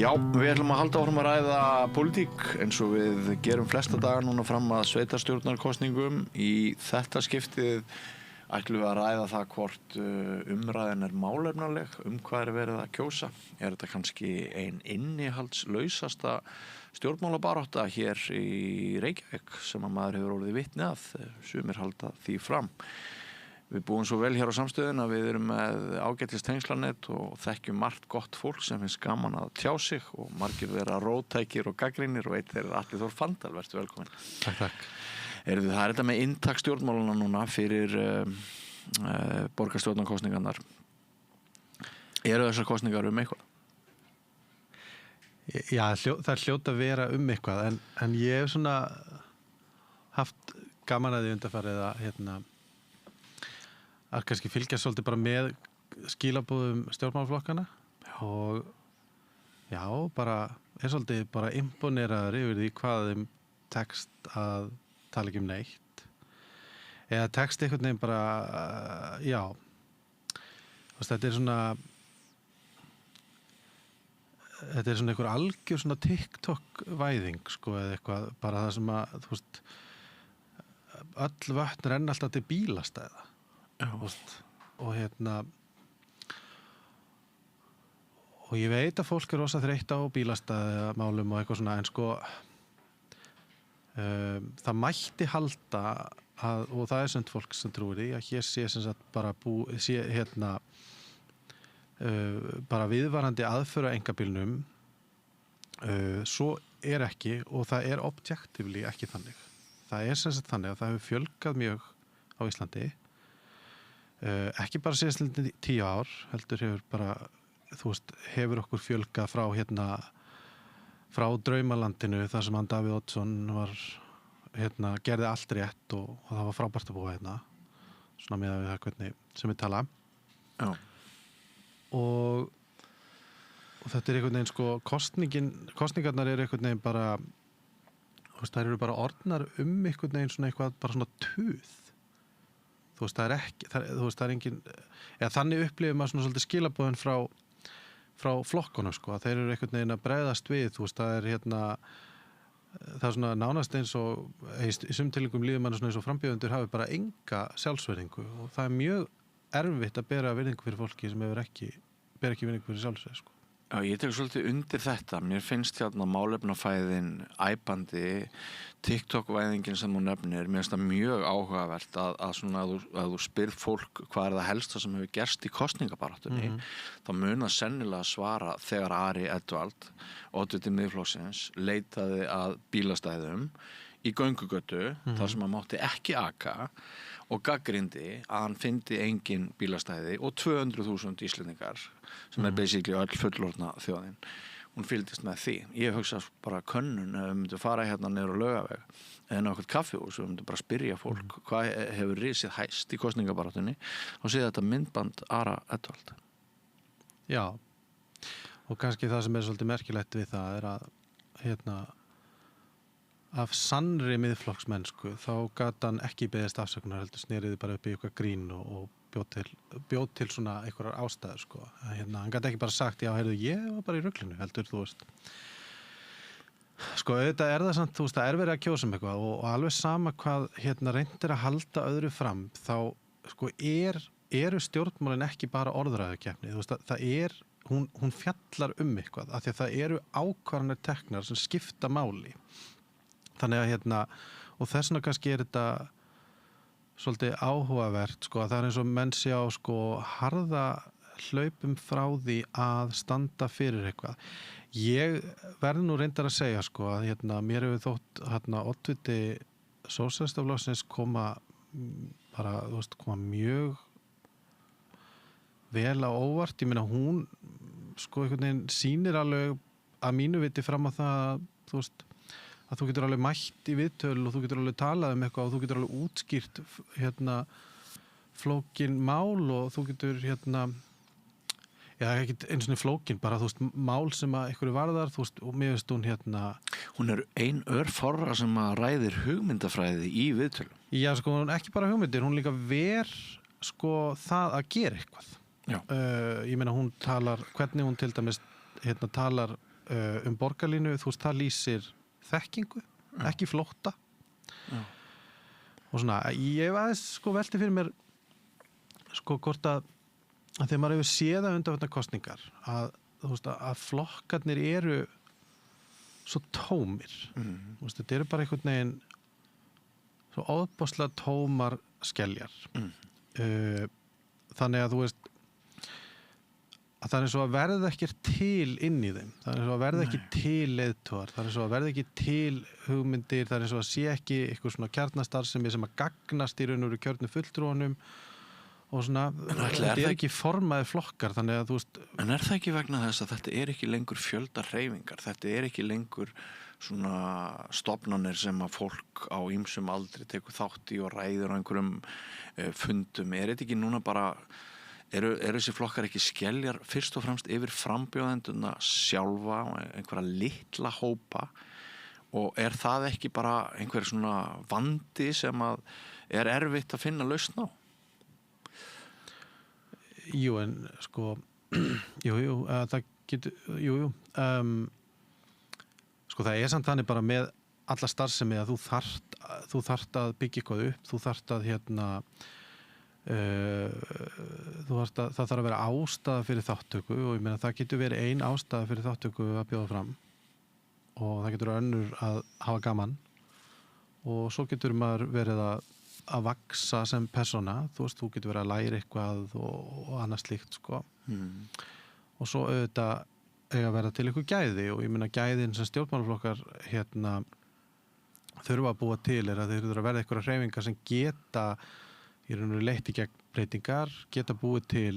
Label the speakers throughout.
Speaker 1: Já, við ætlum að halda áfram að ræða pólitík eins og við gerum flesta daga núna fram að sveitarstjórnarkosningum. Í þetta skiptið ætlum við að ræða það hvort umræðan málefnaleg, hvað verið að kjósa. Þetta kannski ein innihaldslausasta stjórnmálabarátta hér í Reykjavík sem að maður hefur orðið vitni að, sumir halda því fram. Við búum svo vel hér á samstöðun að við erum með ágætis tengslanet og þekkjum margt gott fólk sem finnst gaman að tjá sig og margir vera róttækir og gagnrýnir og eitt þeirra Atli Þór Fandal, vertu velkomin.
Speaker 2: Takk.
Speaker 1: Það er þetta með inntak stjórnmálana núna fyrir borgarstjórnarkosningarnar. Eru þessar kosningar eitthvað?
Speaker 2: Já, það hljóta að vera eitthvað en ég hef svona haft gaman að því undanfarið að að kannski fylgjast svolítið bara með skilaboðum stjórnmálaflokkana og já, bara svolítið bara imponeraður yfir því hvað þeim tekst að tala ekki neitt eða tekst einhvern veginn bara já þetta svona einhver algjör svona TikTok-væðing sko eða eitthvað bara það sem að þú veist öll vötn renna alltaf til bílastæða og og ég veit að fólk rosa þreytt á bílastæðamálum og eitthvað svona en sko það mætti halda að, og það sumt fólk sem trúir því að hér sé sem sagt bara bara viðvarandi aðför að einkabílnum svo ekki og það objectively ekki þannig það sem sagt þannig að það hefur fjölgað mjög á Íslandi ekki bara síðast 10 ár heldur hefur bara hefur okkur fjölgað frá frá draumalandinu þar sem hann Davíð Oddsson var gerði allt rétt og það var frábært að búa svona með það hvernig sem við tala
Speaker 1: Já.
Speaker 2: og þetta einhvern veginn sko kosningarnar einhvern veginn bara þær eru bara orðnar einhvern veginn svona eitthvað bara svona tuð það ekki, það engin eða þannig upplifir maður svona svolítið skilaboðin frá flokkunum sko, þeir eru einhvern veginn að bregðast við, það er svona nánast eins og í sumtilingum líður mann svona eins og frambjóðendur hafi bara enga sjálfsverðingu og það er mjög erfitt að bera virðingu fyrir fólki sem ber ekki virðingu fyrir sjálfsverð sko.
Speaker 1: Já, ég tek svolítið undir þetta. Mér finnst málefnafæðin æpandi, TikTok-væðingin sem þú nefnir, mér finnst það mjög áhugavert að þú spyrð fólk hvað það helsta sem hefur gerst í kosningabaráttunni, þá mun það sennilega svara þegar Ari Edwald, oddviti Miðflokksins, leitaði að bílastæðum í göngugötu, þar sem hann mátti ekki aka og gagnrýndi að hann fyndi engin bílastæði og 200.000 Íslendingar sem basically öll fullorðna þjóðin. Hún fylgdist með því. Ég hugsa bara könnun ef við myndum fara niður á Laugaveg eða nákvæmt kaffihús og við myndum bara spyrja fólk hvað hefur risið hæst í kosningabaráttunni og sé þetta myndband Ara Edwald.
Speaker 2: Já, og kannski það sem svolítið merkilegt við það að af sannri miðflokksmennsku þá gat hann ekki beðist afsökunar heldur sneriði bara upp í eitthvað grín og bjóð til svona einhverjar ástæður sko. Hann gat ekki bara sagt já, heyrðu, ég var bara í ruglinu heldur, þú veist sko, auðvitað það samt, þú veist, það verið að kjósa eitthvað og alveg sama hvað reyndir að halda öðru fram þá sko eru stjórnmálin ekki bara orðræðukeppni, þú veist, það hún fjallar eitthvað, af því að það eru ákvarðanir teknar sem skipta máli þannig að og þess vegna kannski þetta svolítið áhugavert sko, það eins og menn sjá sko harða hlaupum frá því að standa fyrir eitthvað. Ég verð nú reyndar að segja sko að mér hefur þótt oddviti Sósíalistaflokksins koma bara, þú veist, koma mjög vel á óvart. Ég meina hún sko einhvern veginn sýnir alveg að mínu viti fram að það, þú veist, að þú getur alveg mætt í viðtöl og þú getur alveg talað eitthvað og þú getur alveg útskýrt flókin mál og þú getur ekki eins og flókin, bara þú veist, mál sem að einhverju varðar, þú veist, og mér veist hún
Speaker 1: Hún ein örforra sem að ræðir hugmyndafræði í viðtölum.
Speaker 2: Já, sko, hún ekki bara hugmyndir, hún líka sko það að gera eitthvað. Ég meina hún talar, hvernig hún til dæmis talar borgarlínu, þú veist, það lýsir þekkingu, ekki flótta.
Speaker 1: Já.
Speaker 2: Og svona, ég aðeins sko velti fyrir mér sko hvort að þegar maður hefur séð að undanfarnar kosningar að, þú veist, að flokkarnir eru svo tómir. Þú veist, þetta eru bara einhvern veginn svo óbáslega tómar skeljar. Þannig að þú veist að það er svo að verða ekki til inn í þeim, það er svo að verða ekki til leiðtogar, það er svo að verða ekki til hugmyndir, það er svo að sé ekki eitthvað svona kjarnastarfsemi sem að gagnast í raun og veru kjörnu fulltrúanum og svona, þetta er ekki formaði flokkar, þannig að þú veist.
Speaker 1: En er það ekki vegna þess að þetta er ekki lengur fjöldahreyfingar, þetta er ekki lengur svona stofnanir sem að fólk á ýmsum aldri tekur þátt í og ræður á einhverjum fundum, er þetta ekki núna bara eru þessi flokkar ekki skeljar fyrst og fremst yfir frambjóðenduna sjálfa og einhverja litla hópa og er það ekki bara einhver svona vandi sem að er erfitt að finna lausn á?
Speaker 2: Jú, en sko það getur sko það er samt þannig bara með alla starfsemi að þú þarft að byggja eitthvað upp, þú þarft að það þarf að vera ástæða fyrir þáttöku og ég meina það getur verið ein ástæða fyrir þáttöku að bjóða fram og það getur önnur að hafa gaman og svo getur maður verið að vaksa sem persóna, þú veist, þú getur verið að læra eitthvað og annað slíkt sko. Og svo auðvitað eiga að vera til eitthvað gæði og ég meina gæðin sem stjórnmálaflokkar þurfa að búa til er að þeir þurfa að verða eitthvað hreyfingar sem geta í raun og veru leitt í gegn breytingar, geta búið til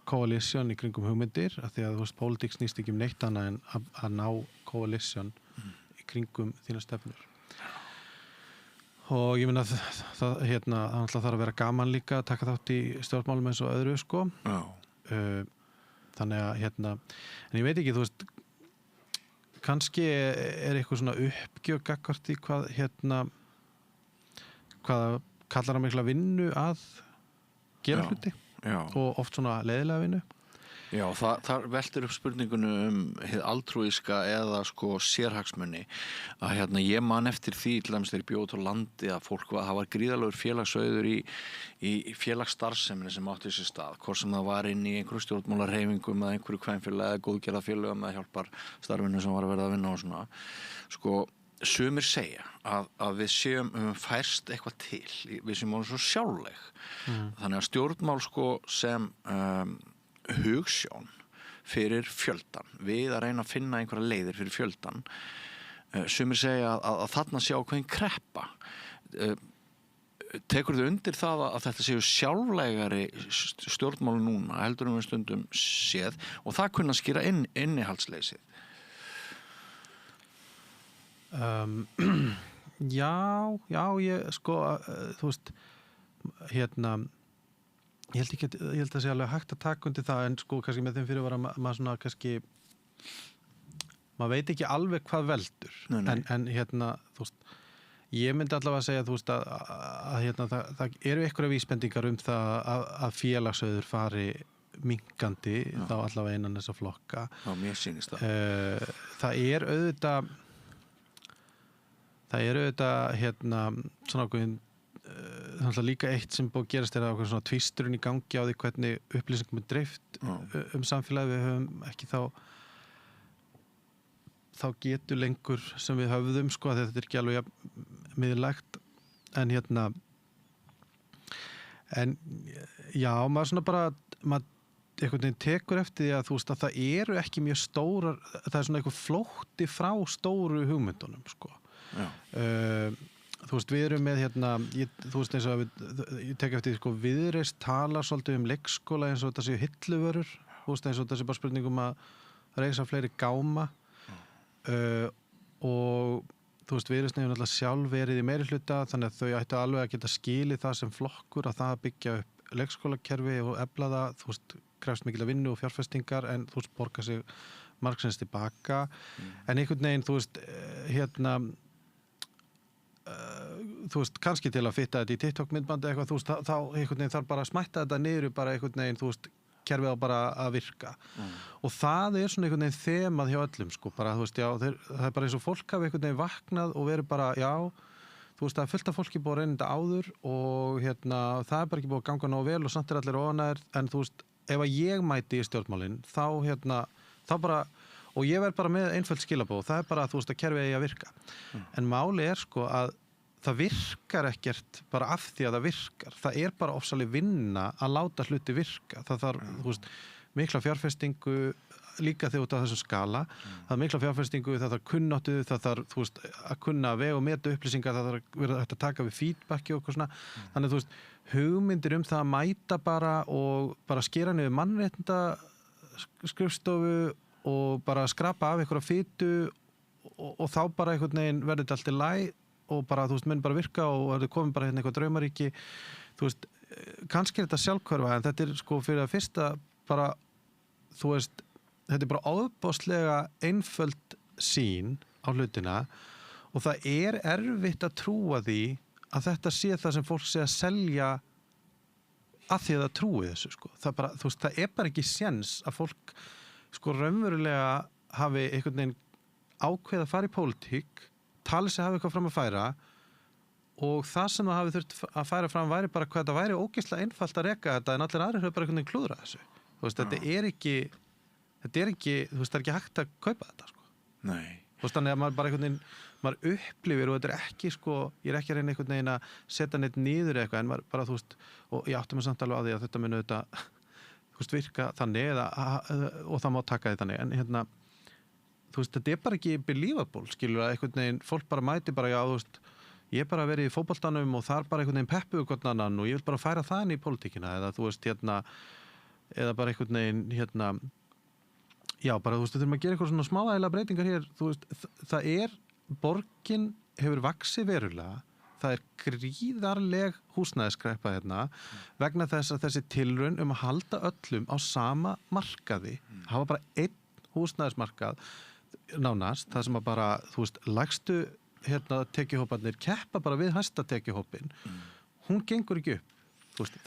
Speaker 2: coalition í kringum hugmyndir, af því að þú veist, pólitík snýst ekki neitt annað en að ná coalition í kringum þína stefnur. Og ég meina það þarf að vera gaman líka að taka þátt í stjórnmálum eins og öðru, sko. Þannig að, en ég veit ekki, þú veist, kannski er eitthvað svona uppgjöf gagnvart í hvað kallar hann mikla vinnu að gera hluti og oft svona leiðilega vinnu.
Speaker 1: Já, það veltur upp spurningunum hið altrúíska eða sko sérhagsmunni að ég man eftir því til dæmis þegar ég bjó út á landi að fólk það var gríðalegur félagsauður í félagsstarfseminni sem átti sér stað, hvort sem það var inn í einhverju stjórnmálarhreyfingum eða einhverju kvænfélagi eða góðgerðarfélögum eða hjálpar starfinu sem var að verða að vinna og svona. Sko, sumir segja að við séum færst eitthvað til, við séum alveg svo sjálfleg. Þannig að stjórnmál sko sem hugsjón fyrir fjöldan, við að reyna að finna einhverja leiðir fyrir fjöldan. Sumir segja að þarna sé ákveðin kreppa. Tekur þau undir það að þetta séu sjálflegari stjórnmál núna heldur við stundum séð og það kunna skýra innihaldsleysið?
Speaker 2: Já, ég sko, þú veist, ég held að sé alveg hægt að taka undir það en sko kannski með þeim fyrirvara maður svona kannski maður veit ekki alveg hvað veldur.
Speaker 1: Nei.
Speaker 2: En þú veist, ég myndi allavega að segja þú veist að það eru einhverja vísbendingar það að félagsauður fari minkandi þá allavega innan þessa flokka.
Speaker 1: Já, mér sýnist það.
Speaker 2: Það er auðvitað svona ákveðin þannig að líka eitt sem búið að gerast er að svona tvisturinn í gangi á því hvernig upplýsingum er dreift samfélagi við höfum ekki þá getur lengur sem við höfðum sko að þetta er ekki alveg miðlægt en en já, maður svona bara maður einhvern veginn tekur eftir því að þú veist að það eru ekki mjög stórar það er svona eitthvað flótti frá stóru hugmyndunum sko. Þú veist, við erum með þú veist eins og ég tek eftir sko Viðreisn talar svolítið leikskóla eins og þetta séu hilluvörur, þú veist eins og þetta sé bara spurningum að reisa fleiri gáma og þú veist Viðreisn hefur náttúrulega sjálf verið í meirihluta þannig að þau ættu alveg að geta skilið það sem flokkur að það byggja upp leikskólakerfi og efla það, þú veist krefst mikil að vinnu og fjárfestingar en þú veist borga sig margsins tilbaka en einhvern veginn þú veist þú veist, kannski til að fitta þetta í TikTok myndbandi eitthvað, þú veist, þá einhvern veginn þarf bara að smætta þetta niður bara einhvern veginn, þú veist, kerfið á bara að virka og það svona einhvern veginn þemað hjá öllum sko, bara þú veist, já, það bara eins og fólk hafi einhvern veginn vaknað og verið bara, já þú veist, það fullt af fólki búið að reyna þetta áður og það bara ekki búið að ganga nógu vel og samt allir óánægðir, en þú veist, ef að ég mæti í stjórnmálin, þá bara, og ég verð bara með einföld skilaboð, það bara, þú veist, að kerfið eigi að virka. En máli sko að það virkar ekkert bara af því að það virkar. Það bara ofsalega vinna að láta hluti virka. Það þarf, þú veist, mikla fjárfestingu líka þegar út af þessum skala. Það mikla fjárfestingu, það þarf kunnáttu, það þarf, þú veist, að kunna vega og meta upplýsingar, það þarf verið að taka við feedbacki og eitthvað svona. Þannig, þú veist, hugmyndir það að mæta bara og bara skera niður mannréttinda skrifstofu og bara skrapa af einhverja fitu og þá bara einhvern veginn verður þetta allt í lagi og bara, þú veist, menn bara virka og það komið bara hérna eitthvað draumaríki, þú veist, kannski þetta sjálfhverfa, en þetta sko fyrir að fyrsta bara, þú veist, þetta bara ofboðslega einföld sýn á hlutina og það erfitt að trúa því að þetta sé það sem fólk sé að selja að því að það trúi þessu, sko. Það bara, þú veist, það bara ekki séns að fólk, sko, raunverulega hafi einhvern veginn ákveð að fara í pólitík talið sig hafa eitthvað fram að færa og það sem það hafi þurft að færa fram væri bara hvað þetta væri ógeðslega einfalt að reka þetta en allir aðrir höfðu bara einhvern veginn klúðra þessu. Þú veist, þetta ekki, þú veist, það ekki hægt að kaupa þetta, sko.
Speaker 1: Nei.
Speaker 2: Þú veist, þannig að maður bara einhvern veginn, maður upplifir og þetta ekki, sko, ég ekki að reyna einhvern veginn að setja neitt niður eitthvað en maður bara, þú veist, og ég átti mig samt alveg á því að þetta muni auðvitað, þú veist, virka þannig og það má taka því þannig, en þú veist, þetta bara ekki believable, skilur að einhvern veginn, fólk bara mæti bara, já, þú veist, ég bara verið í fótboltanum og þar bara einhvern veginn peppu hvort annan og ég vil bara færa það inn í pólitíkina eða þú veist, eða bara einhvern veginn, já, bara, þú veist, við þurfum að gera eitthvað svona smávægilega breytingar hér, þú veist, það borgin hefur vaxið verulega, það gríðarleg húsnæðiskreppa hérna, vegna þess að þessi tilraun að halda öllum á sama markaði, hafa bara einn húsnæðismarkað, nánast, það sem að bara, þú veist, lægstu tekjuhóparnir keppa bara við hæsta tekjuhópin hún gengur ekki upp þú veist,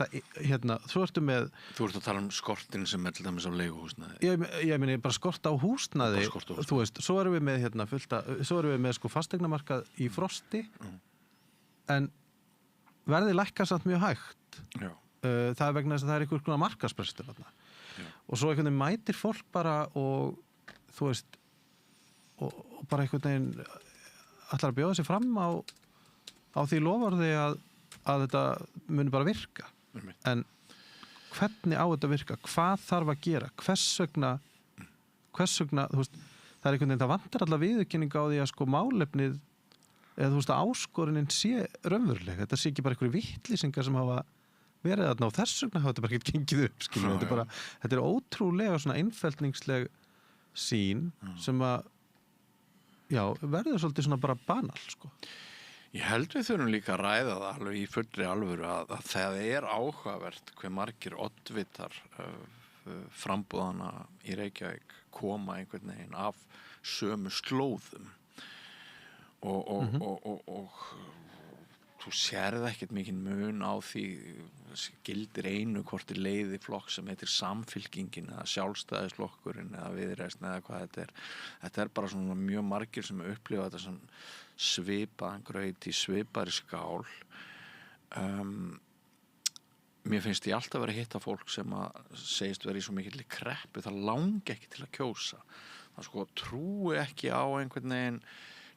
Speaker 2: þú ertu með
Speaker 1: Þú ert að tala skortin sem til dæmis á leiguhúsnæði
Speaker 2: ég meni bara skort á húsnæði þú veist, svo erum við með svo erum við með sko fastegnamarkað í frosti en verðið lækkar samt mjög hægt það vegna þess að það einhver konar markaðsbrestur og svo einhvern veginn mætir fólk bara og þú veist og bara einhvern veginn ætlar að bjóða sig fram á því loforði að þetta muni bara virka en hvernig á þetta virka hvað þarf að gera, hvers vegna þú veist, það einhvern veginn, það vantar allar viðurkenning á því að sko málefnið eða þú veist að áskorunin sé raunveruleg, þetta sé ekki bara einhverju vittlýsingar sem hafa verið þarna og þess vegna hafa þetta bara ekki gengið upp þetta ótrúlega svona einfeldningsleg sýn sem að verður svolítið svona bara banal sko.
Speaker 1: Ég held við þurfum líka að ræða það alveg í fullri alvöru að það áhugavert hve margir oddvitar frambúðana í Reykjavík koma einhvern veginn af sömu slóðum og þú sérð ekkert mikinn mun á því gildir einu hvort leiði flokk sem heitir Samfylkingin eða Sjálfstæðisflokkurinn eða Viðreisn eða hvað þetta bara svona mjög margir sem upplifa þetta sem svipaðan graut í svipaðri skál mér finnst ég alltaf verið að hitta fólk sem að segist verið í svo mikilli kreppu það langi ekki til að kjósa það sko trúi ekki á einhvern veginn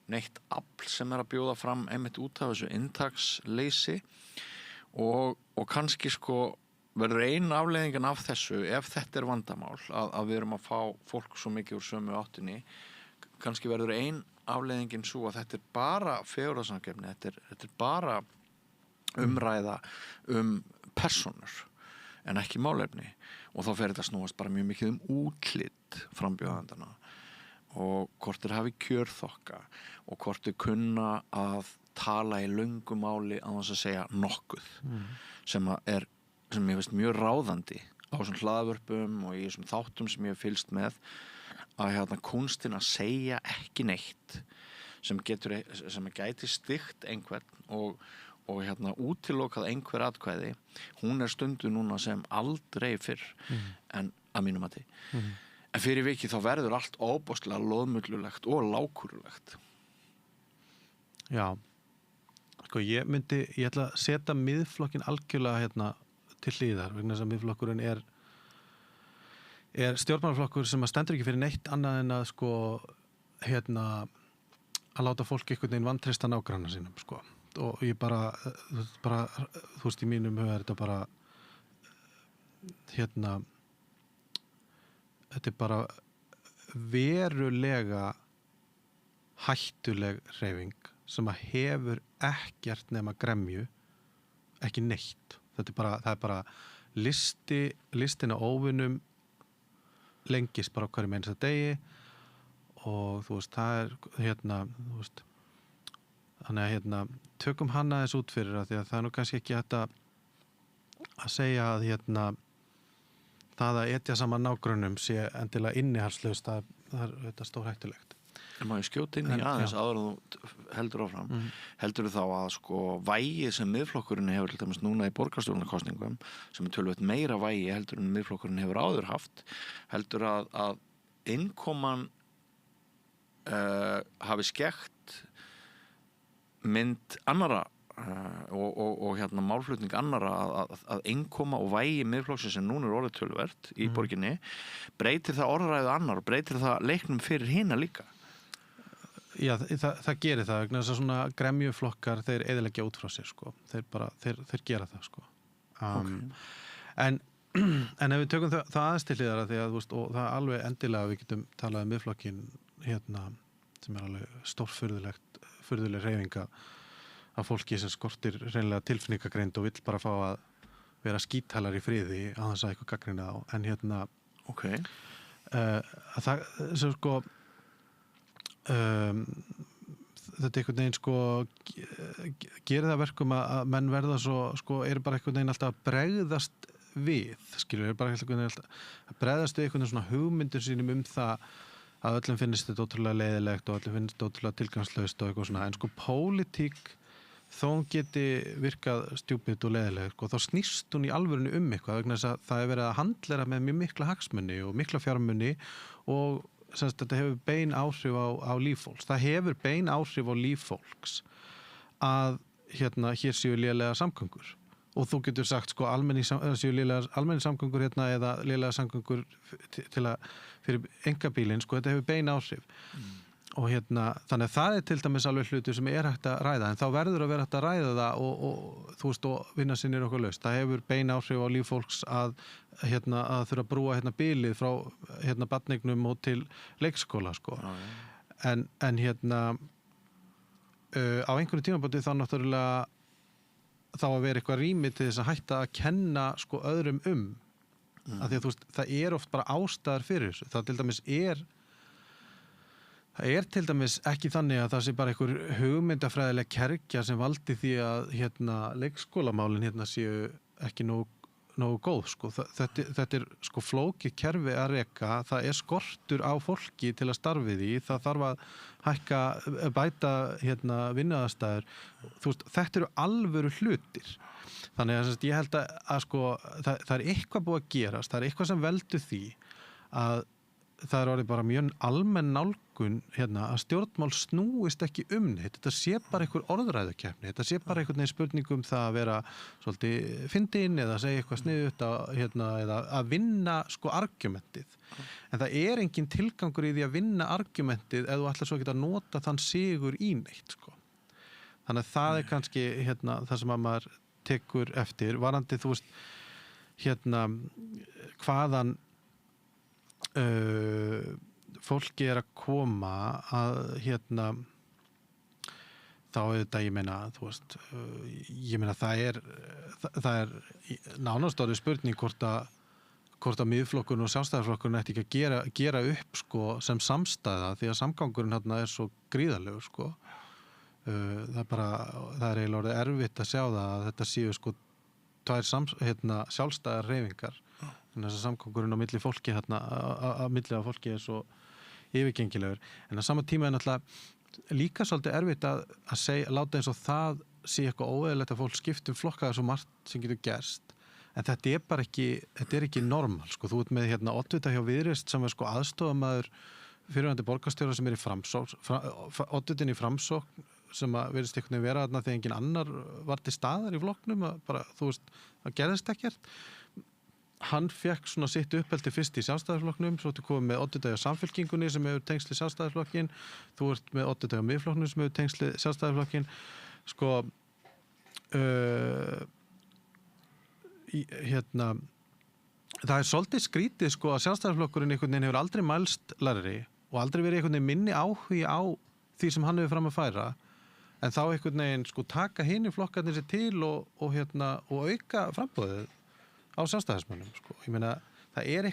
Speaker 1: neitt afl sem að bjóða fram einmitt út af þessu inntaksleysi og kannski sko verður ein afleiðingin af þessu ef þetta vandamál að við erum að fá fólk svo mikið úr sömu áttinni kannski verður ein afleiðingin svo að þetta bara fegurðarsamkeppni, þetta bara umræða persónur en ekki málefni og þá fer þetta snúast bara mjög mikið útlit frambjóðandana og hvort þeir hafi kjörþokka og hvort þeir kunna að tala í löngu máli á þess að segja nokkuð sem ég finnst mjög ráðandi á þessum hlaðvörpum og í þessum þáttum sem ég hef fylgst með að kúnstin að segja ekki neitt sem gæti stygt einhvern og og útilokað einhver atkvæði, hún stundu núna sem aldrei fyrr en að mínum mati. En fyrir vikið þá verður allt óbóðslega loðmullulegt og lágkúrulegt.
Speaker 2: Já, sko ég ætla að setja miðflokkin algjörlega til hliðar, vegna þess að miðflokkurinn er stjórnmálaflokkur sem að stendur ekki fyrir neitt annað en að sko að láta fólk einhvern veginn vantreysta nágranna sínum sko. Og ég bara þú veist, í mínum huga þetta bara þetta bara verulega hættuleg hreyfing sem að hefur ekkert nema gremju, ekki neitt. Það er bara listin á óvinum lengist bara á hverjum einasta degi og þú veist, það þú veist, þannig að tökum hann aðeins út fyrir því að það nú kannski ekki hægt að segja að það að etja saman nágrönnum sé endilega innihalslaust, það er þetta stórhættulegt.
Speaker 1: En má ég skjóta inn í aðeins áður en þú heldur áfram. Heldur þá að sko vægið sem miðflokkurinn hefur til dæmis núna í borgarstjórnarkosningum, sem töluvert meira vægi heldur en miðflokkurinn hefur áður haft, heldur að innkoman hafi skekkt mynd annara og málflutning annara að innkoma og vægi miðflokksins sem núna orðið töluvert í borginni, breytir það orðræðu annar og breytir það leiknum fyrir hina líka.
Speaker 2: Já, það gerir það, vegna þess að svona gremjuflokkar, þeir eyðileggja út frá sér sko. Þeir gera það sko. En ef við tökum það aðeins til hliðar því að þú veist, og það er alveg endilega við getum talað um miðflokkin sem er alveg stórfurðuleg hreyfinga af fólki sem skortir hreinlega tilfinningagreind og vill bara fá að vera skítalar í friði á þess að eitthvað gagnrýna á. En að það sem sko þetta einhvern veginn sko gerir það verkum að menn verða svo sko, eru bara einhvern veginn alltaf að bregðast við, skilur, bara einhvern veginn alltaf að bregðast við einhvern veginn svona hugmyndur sínum það að öllum finnst þetta ótrúlega leiðilegt og öllum finnst þetta ótrúlega tilgangslaust og eitthvað svona, en sko pólitík þó hún geti virkað stjúpid og leiðileg, sko, þá snýst hún í alvörinu eitthvað, vegna þess að það er verið að handlera með mjög mikla hagsmuni og mikla fjármuni og semst þetta hefur bein áhrif á líf fólks. Það hefur bein áhrif á líf fólks að hér séu lélegar samgöngur og þú getur sagt sko séu lélegar samgöngur eða lélegar samgöngur fyrir einkabílinn, sko, þetta hefur bein áhrif. Og þannig að það er til dæmis alveg hlutur sem er hægt að ræða, en þá verður að vera hægt að ræða það og þú veist, og vinna sinni okkur laust. Það hefur bein áhrif á líf fólks að þurfa að brúa bilið frá barneignum og til leikskóla, sko. En á einhverju tímabóti þá náttúrulega þá að vera eitthvað rými til þess að hætta að kenna sko öðrum af því að þú veist, það er oft bara ástæðar fyrir þessu. Það er til dæmis ekki þannig að það sé bara einhver hugmyndafræðileg kergja sem valdi því að leikskólamálin séu ekki nógu góð, sko. Þetta er sko flókið kerfi að reka, það er skortur á fólki til að starfi því, það þarf að bæta vinnuaðstæður. Þú veist, þetta eru alvöru hlutir. Þannig að ég held að sko það er eitthvað búið að gerast, það er eitthvað sem veldur því að það er orðið bara mjög almenn nálgun að stjórnmál snúist ekki neitt. Þetta sé bara einhver orðræðukeppni, þetta sé bara einhvern veginn spurningum það að vera svolítið fyndin eða segja eitthvað sniðugt eða að vinna sko argumentið. En það er engin tilgangur í því að vinna argumentið ef þú ætlar svo ekki að nota þann sigur í neitt, sko. Þannig að það er kannski það sem að maður tekur eftir, varandi þú veist hvaðan fólki er að koma að þá auðvitað, ég meina það er nánast orðið spurning hvort að miðflokkurinn og sjálfstæðisflokkurinn ætti ekki að gera upp sko sem samstæða, því að samgangurinn er svo gríðarlegur, sko. Það er eiginlega orðið erfitt að sjá það að þetta séu sko tvær sjálfstæðar hreyfingar. Þess að samgangurinn á milli fólki að milli af fólki er svo yfirgengilegur. En á sama tíma er náttúrulega líka svolítið erfitt að láta eins og það sé eitthvað óeðlilegt að fólk skiptum flokka svo margt sem getur gerst en þetta er bara ekki normal sko. Þú ert með oddvita hjá Viðreisn sem sko aðstofamaður fyrirvændi borgarstjóra sem í Framsókn oddvitin í Framsókn sem að virðist einhvern veginn vera þarna þegar engin annar var til staðar í flokknum bara, þú veist, það gerðist ekkert hann fekk svona sitt uppeldi fyrst í Sjálfstæðisflokknum, svo ertu komið með oddvita hjá Samfylkingunni sem hefur tengsli Sjálfstæðisflokkin þú ert með oddvita hjá Miðflokknum sem hefur tengsli Sjálfstæðisflokkin sko það svolítið skrítið sko að Sjálfstæðisflokkurinn einhvern veginn hefur aldrei mælst lægri og aldrei verið einhvern veginn minni áhugi á því sem hann hefur fram að færa en þá einhvern veginn sko taka hinni flokkarnir sér til og auka framboðið á sjálfstæðismönnum sko. Ég meina það er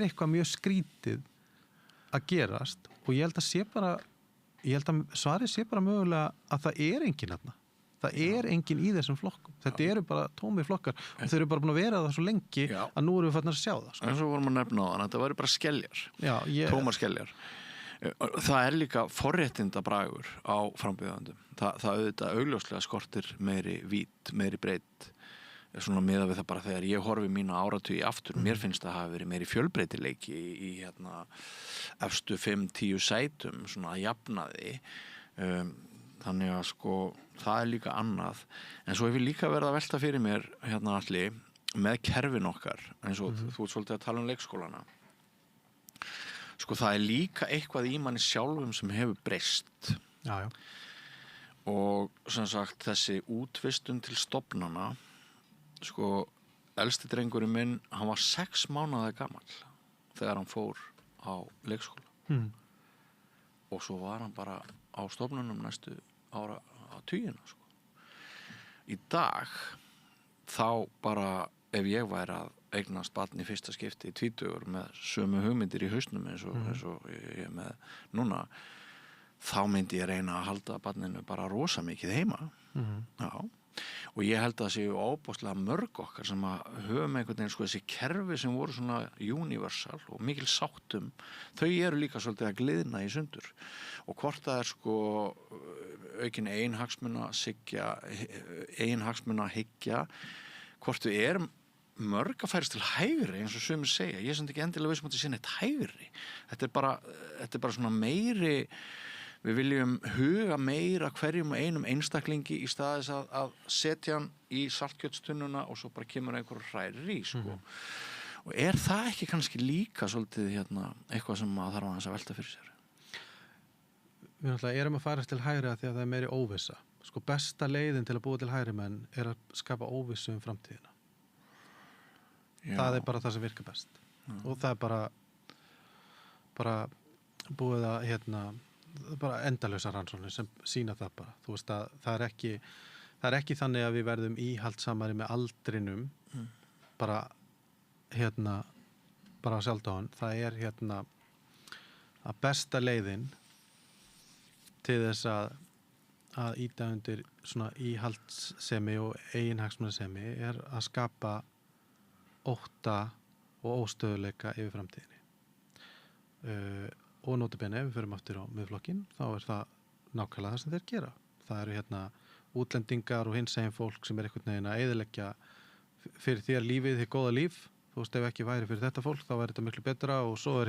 Speaker 2: eitthvað mjög skrítið að gerast og ég held að svarið sé bara mögulega að það er enginn þarna. Það er enginn í þessum flokkum. Þetta eru bara tómir flokkar og þeir eru bara búin að vera það svo lengi að nú erum við farnir að sjá það. Sko.
Speaker 1: En svo vorum að nefna á þann, þetta væri bara skeljar. Tómar skeljar. Það er líka forréttindabragur á frambjóðandum. Það auðvitað augljóslega skortir meiri vít, meiri breidd svona miðað við það bara þegar ég horfi mína áratugi aftur, mér finnst það hafa verið meiri fjölbreytileiki í efstu 5-10 sætum svona að jafnaði þannig að sko það er líka annað en svo hef ég líka verið að velta fyrir mér allir með kerfin okkar eins og þú ert svolítið að tala um leikskólana sko það er líka eitthvað í manni sjálfum sem hefur breyst og sem sagt þessi útvistun til stofnana sko, elsti drengurinn minn hann var 6 mánaða gamall þegar hann fór á leikskóla og svo var hann bara á stofnunum næstu ára á tugina sko. Í dag þá bara ef ég væri að eignast barn í fyrsta skipti í 20 með sömu hugmyndir í hausnum eins og ég er með núna þá myndi ég reyna að halda barninu bara rosa mikið heima og ég held að það séu óbúslega mörg okkar sem að höfum einhvern veginn sko þessi kerfi sem voru svona universal og mikil sáttum þau eru líka svolítið að gliðna í sundur og hvort það er sko aukin eiginhagsmunahyggja hvort við erum mörg að færast til hægri eins og sumir segja ég er samt ekki endilega viss um að þetta sé neitt hægri þetta er bara svona meiri við viljum huga meira hverjum og einum einstaklingi í staðis að setja hann í saltkjötstunnuna og svo bara kemur einhver hrærir í sko. Og er það ekki kannski líka svolítið eitthvað sem maður þarf að velta fyrir sér?
Speaker 2: Við náttúrulega erum að farast til hægri að því að það er meiri óvissa. Sko besta leiðin til að búa til hægri menn er að skapa óvissu um framtíðina. Það er bara það sem virkar best. Og það er bara búið að bara endalausar rannsóknir sem sýna það bara. Þú veist að það er ekki þannig að við verðum íhaldsamari með aldrinum bara bara sjálfdáðan. Það er að besta leiðin til þess að ýta undir svona íhaldssemi og eiginhagsmunasemi er að skapa ótta og óstöðuleika yfir framtíðinni. Og notabenni, ef við förum aftur á Miðflokkinn, þá er það nákvæmlega það sem þeir gera. Það eru útlendingar og hinsegin fólk sem er einhvern veginn að eyðileggja fyrir því að lífið er góða líf. Þú veist, ef ekki væri fyrir þetta fólk, þá væri þetta miklu betra og svo er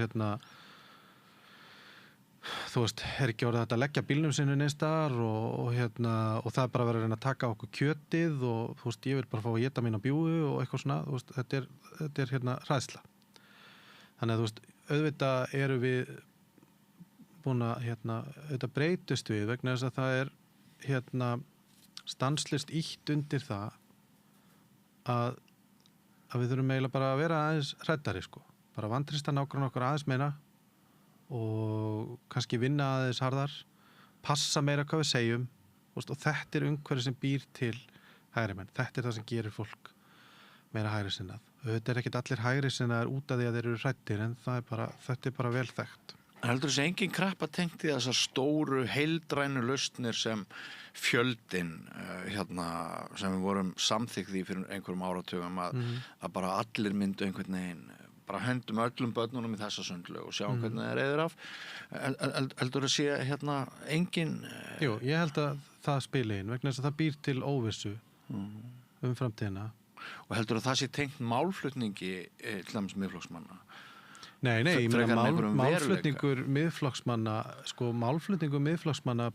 Speaker 2: þú veist, er ekki orðið að leggja bílnum sinni neins staðar og það er bara að vera að reyna að taka okkur kjötið og þú veist, ég vil bara fá að éta mína bjúgu og eitthvað svona, þú veist, þetta er hræðsla. Þannig að þú veist, auðvitað eru við búin að þetta breytust við vegna þess að það er stanslist ítt undir það að við þurfum eiginlega bara að vera aðeins hræddari sko, bara vantrista nágrann okkur aðeins meira og kannski vinna aðeins harðar passa meira hvað við segjum og þetta er umhverfið sem býr til hægri menn, þetta er það sem gerir fólk meira hægri sinnað. Þetta er ekkert allir hægri sinnaðir út af því að þeir eru hræddir en þetta er bara vel þekkt.
Speaker 1: Heldur þessi engin krappa tengt í þessar stóru heildrænu lausnir sem fjöldin sem við vorum samþykkt í fyrir einhverjum áratugum að bara allir myndu einhvern veginn bara hendum öllum börnunum í þessa sundlu og sjáum hvernig það er eður af heldur að sé engin
Speaker 2: Jú, ég held að það spili inn vegna þess að það býr til óvissu framtíðina.
Speaker 1: Og heldur það sé tengt málflutningi til dæmis miðflokksmanna?
Speaker 2: Nei, ég meina
Speaker 1: Frekar en einhverjum
Speaker 2: málflutningur miðflokksmanna, sko málflutningur miðflokksmanna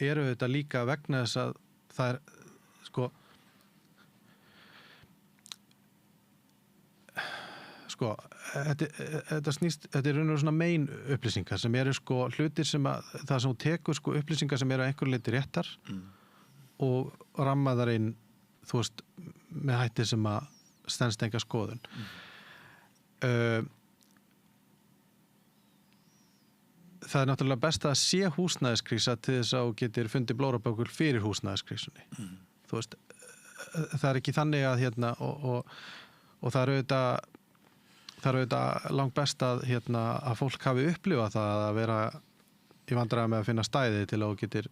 Speaker 2: eru þetta líka vegna þess að það þetta snýst, þetta er raun og svona megin upplýsingar sem eru sko hlutir sem að það sem hún tekur sko upplýsingar sem eru að einhverju leyti réttar og rammaðar inn, þú veist, með hætti sem að stenst enga skoðun. Það er náttúrulega best að sé húsnæðiskrísa til þess að þú getur fundið blórabökul fyrir húsnæðiskrísunni. Þú veist, það er ekki þannig að og það er auðvitað langt best að að fólk hafi upplifað það að vera í vandræðum með að finna stæði til að þú getur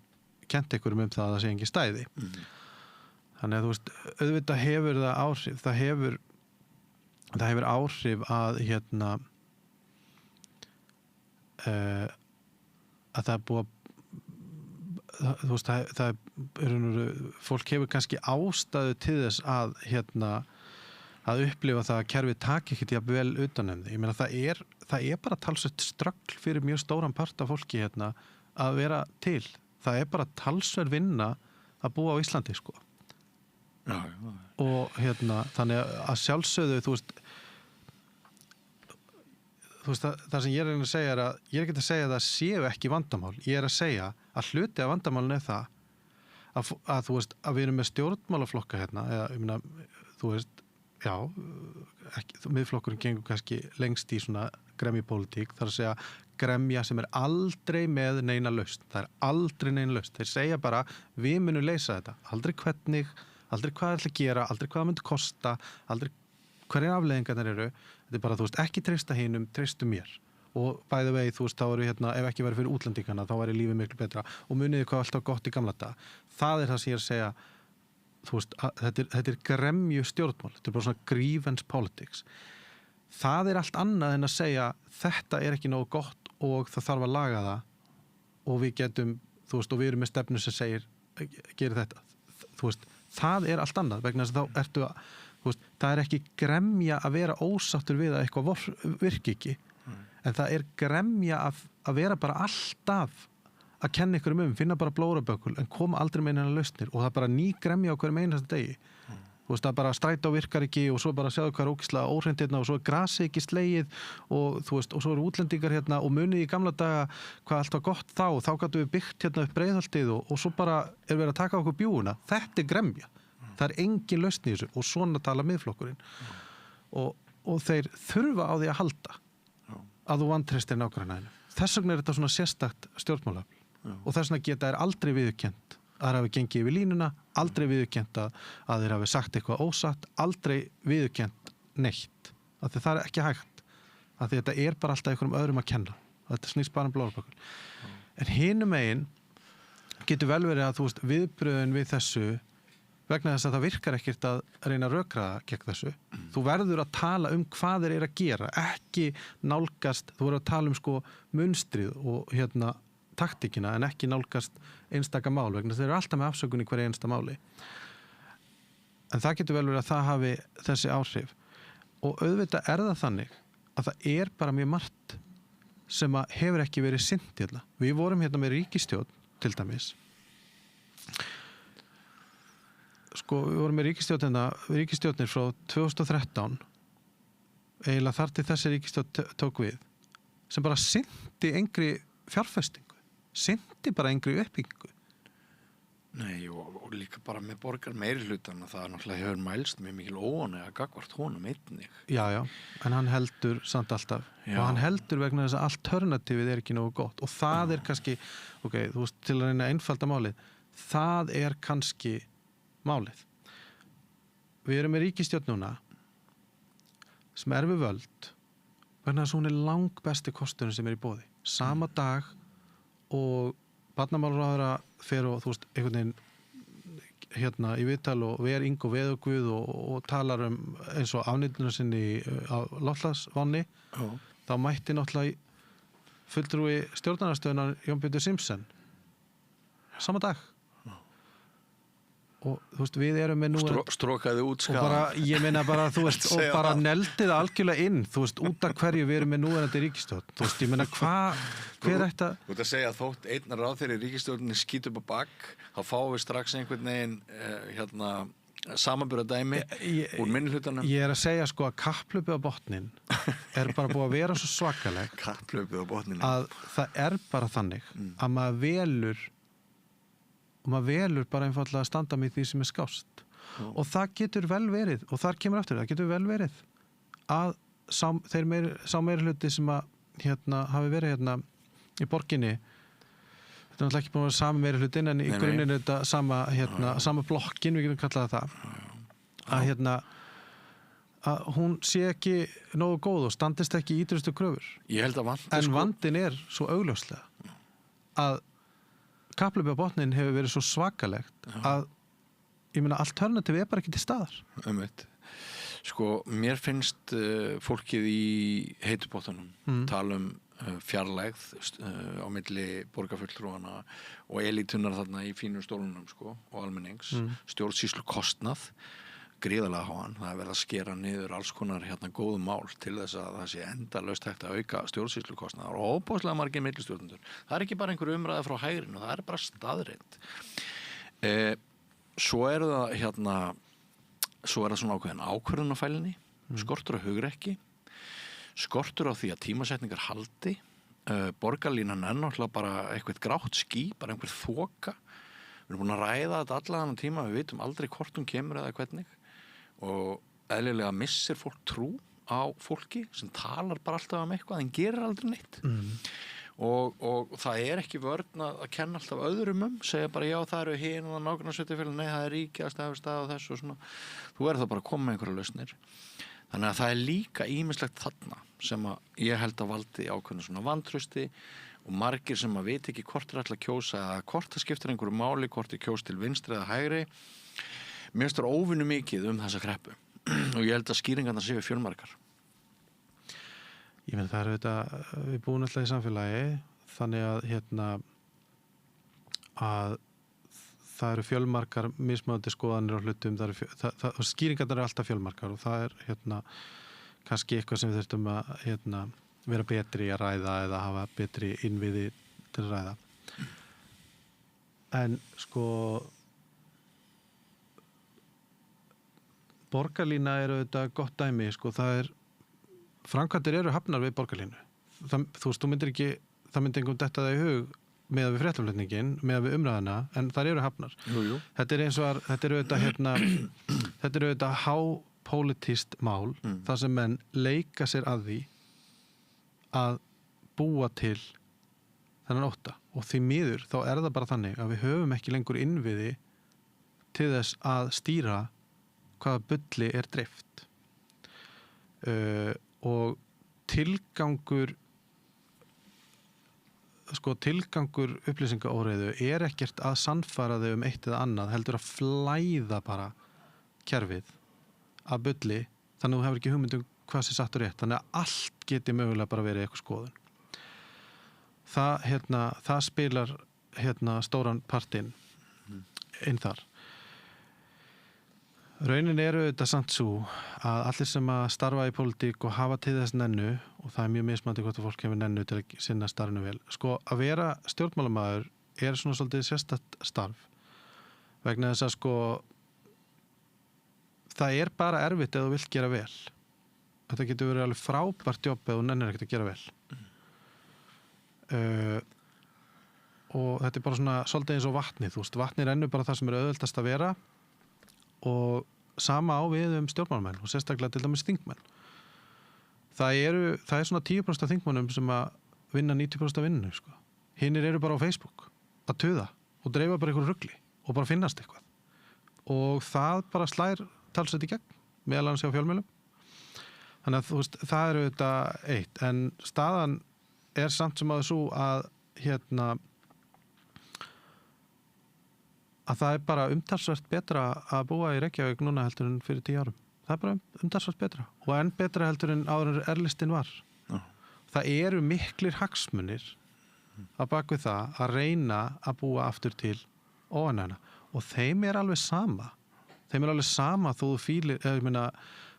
Speaker 2: kennt einhverjum það að það sé engin stæði. Þannig að þú veist, auðvitað hefur það áhrif, það hefur áhrif að að það er búið að þú veist, fólk hefur kannski ástæðu til þess að upplifa það að kerfið taki ekkert jafn vel utan því. Ég meina það er bara talsvert ströggl fyrir mjög stóran part af fólki að vera til. Það er bara talsverð vinna að búa á Íslandi sko.
Speaker 1: Já.
Speaker 2: Og þannig að sjálfsögðu þú veist það sem ég er að segja er að ég er ekki að segja að það séu ekki vandamál, ég er að segja að hluti af vandamálinu er það að þú veist að við erum með stjórnmálaflokka eða ég meina þú veist já, miðflokkurinn gengur kannski lengst í svona gremjupólitík, þar að segja gremja sem er aldrei með neina lausn, það er aldrei neina lausn, þeir segja bara við munum leysa þetta, aldrei hvernig, aldrei hvað það ætla að gera, aldrei hvað það myndi kosta, aldrei hverjar afleiðingarnar eru, þetta er bara þú veist ekki treysta hinum, treystu mér og bæði vegi þú veist þá eru ef ekki verið fyrir útlendingana þá væri lífið miklu betra og muniði hvað alltaf gott í gamla daga, það er það sem ég er að segja þú veist, þetta er gremju stjórnmál, þetta er bara svona grievance politics. Það er allt annað en að segja þetta er ekki nógu gott og það þarf að laga það og við getum, þú veist, og við erum með stefnu sem segir, gerir þetta. Þú veist, það er allt annað vegna þess að þá ertu að, þú veist, það er ekki gremja að vera ósáttur við að eitthvað virki ekki, en það er gremja að vera bara alltaf að kenna ykkur finna bara blórabökul en koma aldrei með eina lausnir og það er bara ný gremja á hverjum einasta degi. Þú veist, það bara strætó virkar ekki og svo bara sjáðu hvað er ógeðslega óhreint og svo er grasið ekki slegið og þú veist, og svo eru útlendingar og munið í gamla daga hvað allt var gott þá gátum við byggt upp Breiðholtið og svo bara er verið að taka okkur bjúuna. Þetta er gremja. Það er engin lausn í þessu og svona tala miðflokkurinn. Og þeir þurfa á því að halda að þú vantreystir nágranninu. Þess vegna er þetta svona sérstakt stjórnmálafl. Og þess vegna geta aldrei viðurkennt að þeir hafi gengið yfir línuna, aldrei viðurkennt að þeir hafi sagt eitthvað ósatt, aldrei viðurkennt neitt. Af því það er ekki hægt. Af því þetta er bara alltaf einhverjum öðrum að kenna. Þetta snýst bara blórabökul. En hinum megin getur vel verið að þú veist viðbröðin við þessu vegna þess að það virkar ekkert að reyna að rökræða gegn þessu. Þú verður að tala hvað þeir eru að gera, ekki nálgast, þú verður að tala sko munstrið og taktíkina en ekki nálgast einstaka mál vegna þeir eru alltaf með afsökun í hverju einsta máli. En það getur vel verið að það hafi þessi áhrif og auðvitað er það þannig að það er bara mjög margt sem að hefur ekki verið sinnt hérna. Við vorum hérna með ríkisstjórn til dæmis. Sko, við vorum með ríkisstjórnir frá 2013 eiginlega þar til þessi ríkisstjórn tók við sem bara sinnti engri fjárfestingu sinnti bara engri uppbyggingu.
Speaker 1: Nei, og líka bara með borgar meiri hlutan að það náttúrulega hefur mælst með mikil óánægja gagnvart honum einnig.
Speaker 2: Já, en hann heldur samt alltaf og hann heldur vegna þess að alternatífið er ekki nógu gott og það er kannski, þú veist, til að reyna að einfalda málið, það er kannski málið. Við erum með ríkisstjórn núna sem er við völd vegna þess að hún er langbesti kosturinn sem er í boði. Sama dag og barnamálaráðherra fer og þú veist einhvern veginn í viðtal og ver Ingo veð og Guð og talar eins og afnýtuna sinni á loftslagsvánni þá mætti náttúrulega fulltrúi stjórnarandstöðunnar Jón Pétur Simpson sama dag og þú veist, við erum með nú
Speaker 1: Strókaði út
Speaker 2: og bara, ég meina bara, þú veist, og bara neldið algjörlega inn, þú veist, út af hverju við erum með núverandi ríkisstjórn, þú veist, ég meina hver ætti
Speaker 1: Þú ert að segja að þótt einn ráð þeirri ríkisstjórninni skýt upp á bak, þá fáum við strax einhvern veginn samanburðardæmi úr minnihlutanum.
Speaker 2: Ég er að segja sko að kapphlaupið á botnin er bara búið að vera svo svakaleg
Speaker 1: Kapphlaupið á botninum.
Speaker 2: að það er bara þannig að maður velur bara einfaldlega að standa með því sem er skást og það getur vel verið og þar kemur aftur, það getur vel verið að sá meirihluti sem að hafi verið í borginni, þetta er náttúrulega ekki búin að vera sami meirihlutin en í grunninn er þetta sama blokkin, við getum kallað það að hún sé ekki nógu góð og standist ekki ítrustu kröfur.
Speaker 1: Ég held að
Speaker 2: en vandinn er svo augljóslega að kapphlaupið á botnin hefur verið svo svakalegt að ég meina alternativ er bara ekki til staðar.
Speaker 1: Sko, mér finnst fólkið í heitubottunum tala fjarlægð á milli borgarfulltrúana og elítunar þarna í fínum stólunum sko, og almennings, stjórnsýslu kostnað gríðarlega háan, það er verið að skera niður alls konar góðum mál til þess að það sé endalaust hægt að auka stjórnsýslukostnaðar og óbúslega margir millistjórnendur. Það er ekki bara einhver umræða frá hægrinu, það er bara staðreynd. Svo er það svona ákveðin ákvörðunarfælni, skortur á hugrekki, skortur á því að tímasetningar haldi, borgarlínan er náttúrulega bara eitthvað grátt ský, bara einhver þoka. Við erum búin að ræða þetta allan tíma, við vitum aldrei hvort hún kemur eða hvernig og eðlilega missir fólk trú á fólki sem talar bara alltaf eitthvað en gerir aldrei neitt. Og það er ekki vörn að kenna alltaf öðrum segja bara já það eru hin og nágrannasveitarfélög, nei það er ríki að stað og þessu og svona. Þú verður þá bara að koma með einhverja lausnir. Þannig að það er líka ýmislegt þarna sem að ég held að valdi ákveðnu svona vantrausti og margir sem að veit ekki hvort er alltaf kjósa eða hvort það skiptir einhverju máli, hvort er kjós til vinstri eða hægri. Mér finnst það óvinnu mikið þessa kreppu og ég held að skýringarnar séu fjölmargar.
Speaker 2: Ég meina það þetta, við búum alltaf í samfélagi þannig að að það eru fjölmargar mismunandi skoðanir á hlutum, skýringarnar eru alltaf fjölmargar og það er kannski eitthvað sem við þurftum að vera betri að ræða eða hafa betri innviði til að ræða. En sko borgarlína eru þetta gott dæmi, sko, framkvæmdir eru hafnar við borgarlínu. Þú veist, það myndi einhvern detta það í hug með við fréttaflutningin, með við umræðina, en þar eru hafnar.
Speaker 1: Jú.
Speaker 2: Þetta er auðvitað hápólitískt mál, þar sem menn leika sér að því að búa til þennan ótta og því miður þá er það bara þannig að við höfum ekki lengur innviði til þess að stýra hvaða bulli er dreift og tilgangur upplýsingaóreiðu er ekkert að sannfæra þau eitt eða annað, heldur að flæða bara kerfið að bulli, þannig að þú hefur ekki hugmynd hvað sé satt og rétt, þannig að allt geti mögulega bara verið eitthvað skoðun. Það spilar stóran partinn inn þar. Raunin eru þetta samt svo að allir sem að starfa í pólitík og hafa til þess nennu, og það er mjög mismunandi hvort að fólk hefur nennu til að sinna starfinu vel, sko að vera stjórnmálamaður er svona svolítið sérstakt starf vegna þess að sko það er bara erfitt ef þú vilt gera vel. Þetta getur verið alveg frábært jobb ef þú nennir ekkert að gera vel. Og þetta er bara svona svolítið eins og vatnið, þú veist, vatnið rennur bara það sem er auðveldast að vera og sama á við stjórnmálamenn og sérstaklega til dæmis þingmenn. Það er svona 10% af þingmönnum sem að vinna 90% af vinnunni, sko. Hinnir eru bara á Facebook að tuða og dreifa bara einhverju rugli og bara finnast eitthvað. Og það bara slær talsett í gegn, meðal annars hjá fjölmiðlum. Þannig að þú veist, það eru þetta eitt, en staðan er samt sem svo að að það er bara umtalsvert betra að búa í Reykjavík núna heldur en fyrir 10 árum. Það er bara umtalsvert betra og enn betra heldur en áður en R-listinn var. Það eru miklir hagsmunir að bak við það að reyna að búa aftur til óánægjuna og þeim alveg sama þó þú fílir, ég meina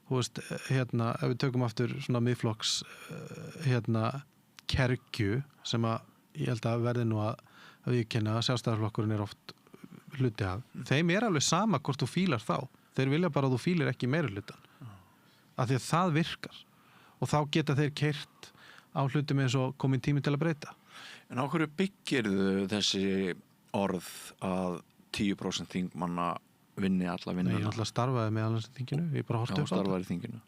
Speaker 2: þú veist, ef við tökum aftur svona miðflokks kergju sem að ég held að verði nú að viðurkenna að sjálfstæðisflokkurinn oft hluti af, þeim alveg sama hvort þú fílar þá, þeir vilja bara að þú fílir ekki meirihlutann, af því að það virkar og þá geta þeir keyrt á hlutum eins og kominn tími til að breyta.
Speaker 1: En á hverju byggirðu þessi orð að 10% þingmanna vinni alla vinnuna?
Speaker 2: Ég náttúrulega starfaði með alveg þinginu, ég bara horfði upp á þetta.
Speaker 1: Starfaði í þinginu.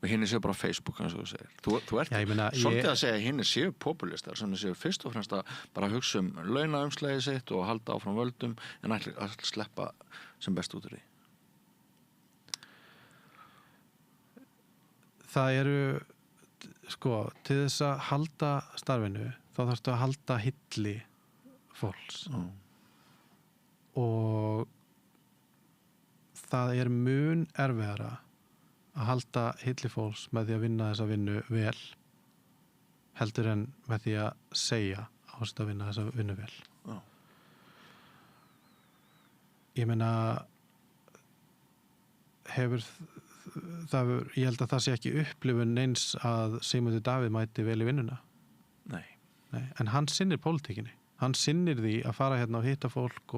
Speaker 1: Og hinn séu bara Facebook, eins og þú segir. Þú ert
Speaker 2: svolítið
Speaker 1: að segja að hinn séu populistar, sem séu fyrst og fremst að bara hugsa launaumslagið sitt og halda áfram völdum, en að sleppa sem best út úr því.
Speaker 2: Það eru, sko, til þess að halda starfinu, þá þarftu að halda hilli fólks. Og það mun erfiðara að halda hilli fólks með því að vinna þessa vinnu vel heldur en með því að segja að vinna þessa vinnu vel. Ég meina ég held að það sé ekki upplifun eins að Sigmundur Davíð mæti vel í vinnuna.
Speaker 1: Nei.
Speaker 2: En hann sinnir pólitíkinni. Hann sinnir því að fara hérna og hitta fólk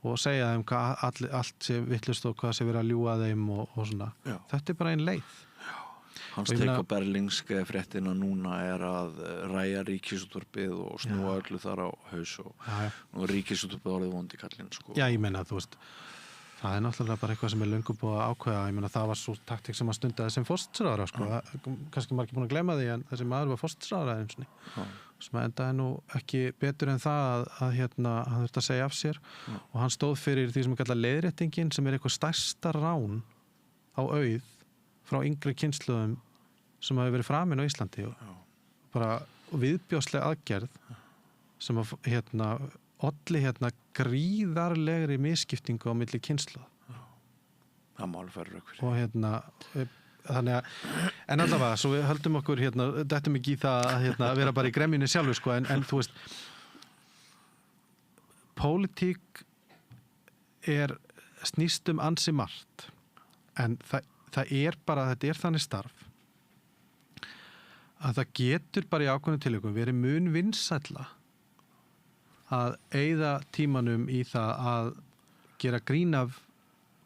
Speaker 2: og segja þeim hvað allt sé vitlaust og hvað sé verið að ljúga þeim og svona. Já. Þetta bara ein leið.
Speaker 1: Já. Hans teik á berlingska fréttina núna að ræja Ríkisútvarpið og snúa öllu þar á haus og Ríkisútvarpið orðið vondi kallinn, sko. Já,
Speaker 2: ég meina, þú veist, það náttúrulega bara eitthvað sem löngu búið að ákveða. Ég meina, það var svo taktík sem að stundaði sem forsætisráðherra, sko. Kannski margir búin að gleyma því, en þessi maður var forsætisráðherra einu sinni. Sem endaði nú ekki betur en það að hann þurfti að segja af sér og hann stóð fyrir því sem kallað leiðréttingin, sem eitthvað stærsta rán á auð frá yngri kynslóðum sem hafi verið framin á Íslandi og bara viðbjóðsleg aðgerð sem olli gríðarlegri misskiptingu á milli kynslóða.
Speaker 1: Það má alveg fara rök fyrir.
Speaker 2: Og þannig að, en allavega, svo við höldum okkur dettum ekki í það að vera bara í gremjunni sjálfur, sko, en þú veist, pólitík snýst ansi margt, en það bara, þetta þannig starf að það getur bara í ákveðnum tilvikum verið mun vinsælla að eyða tímanum í það að gera grín af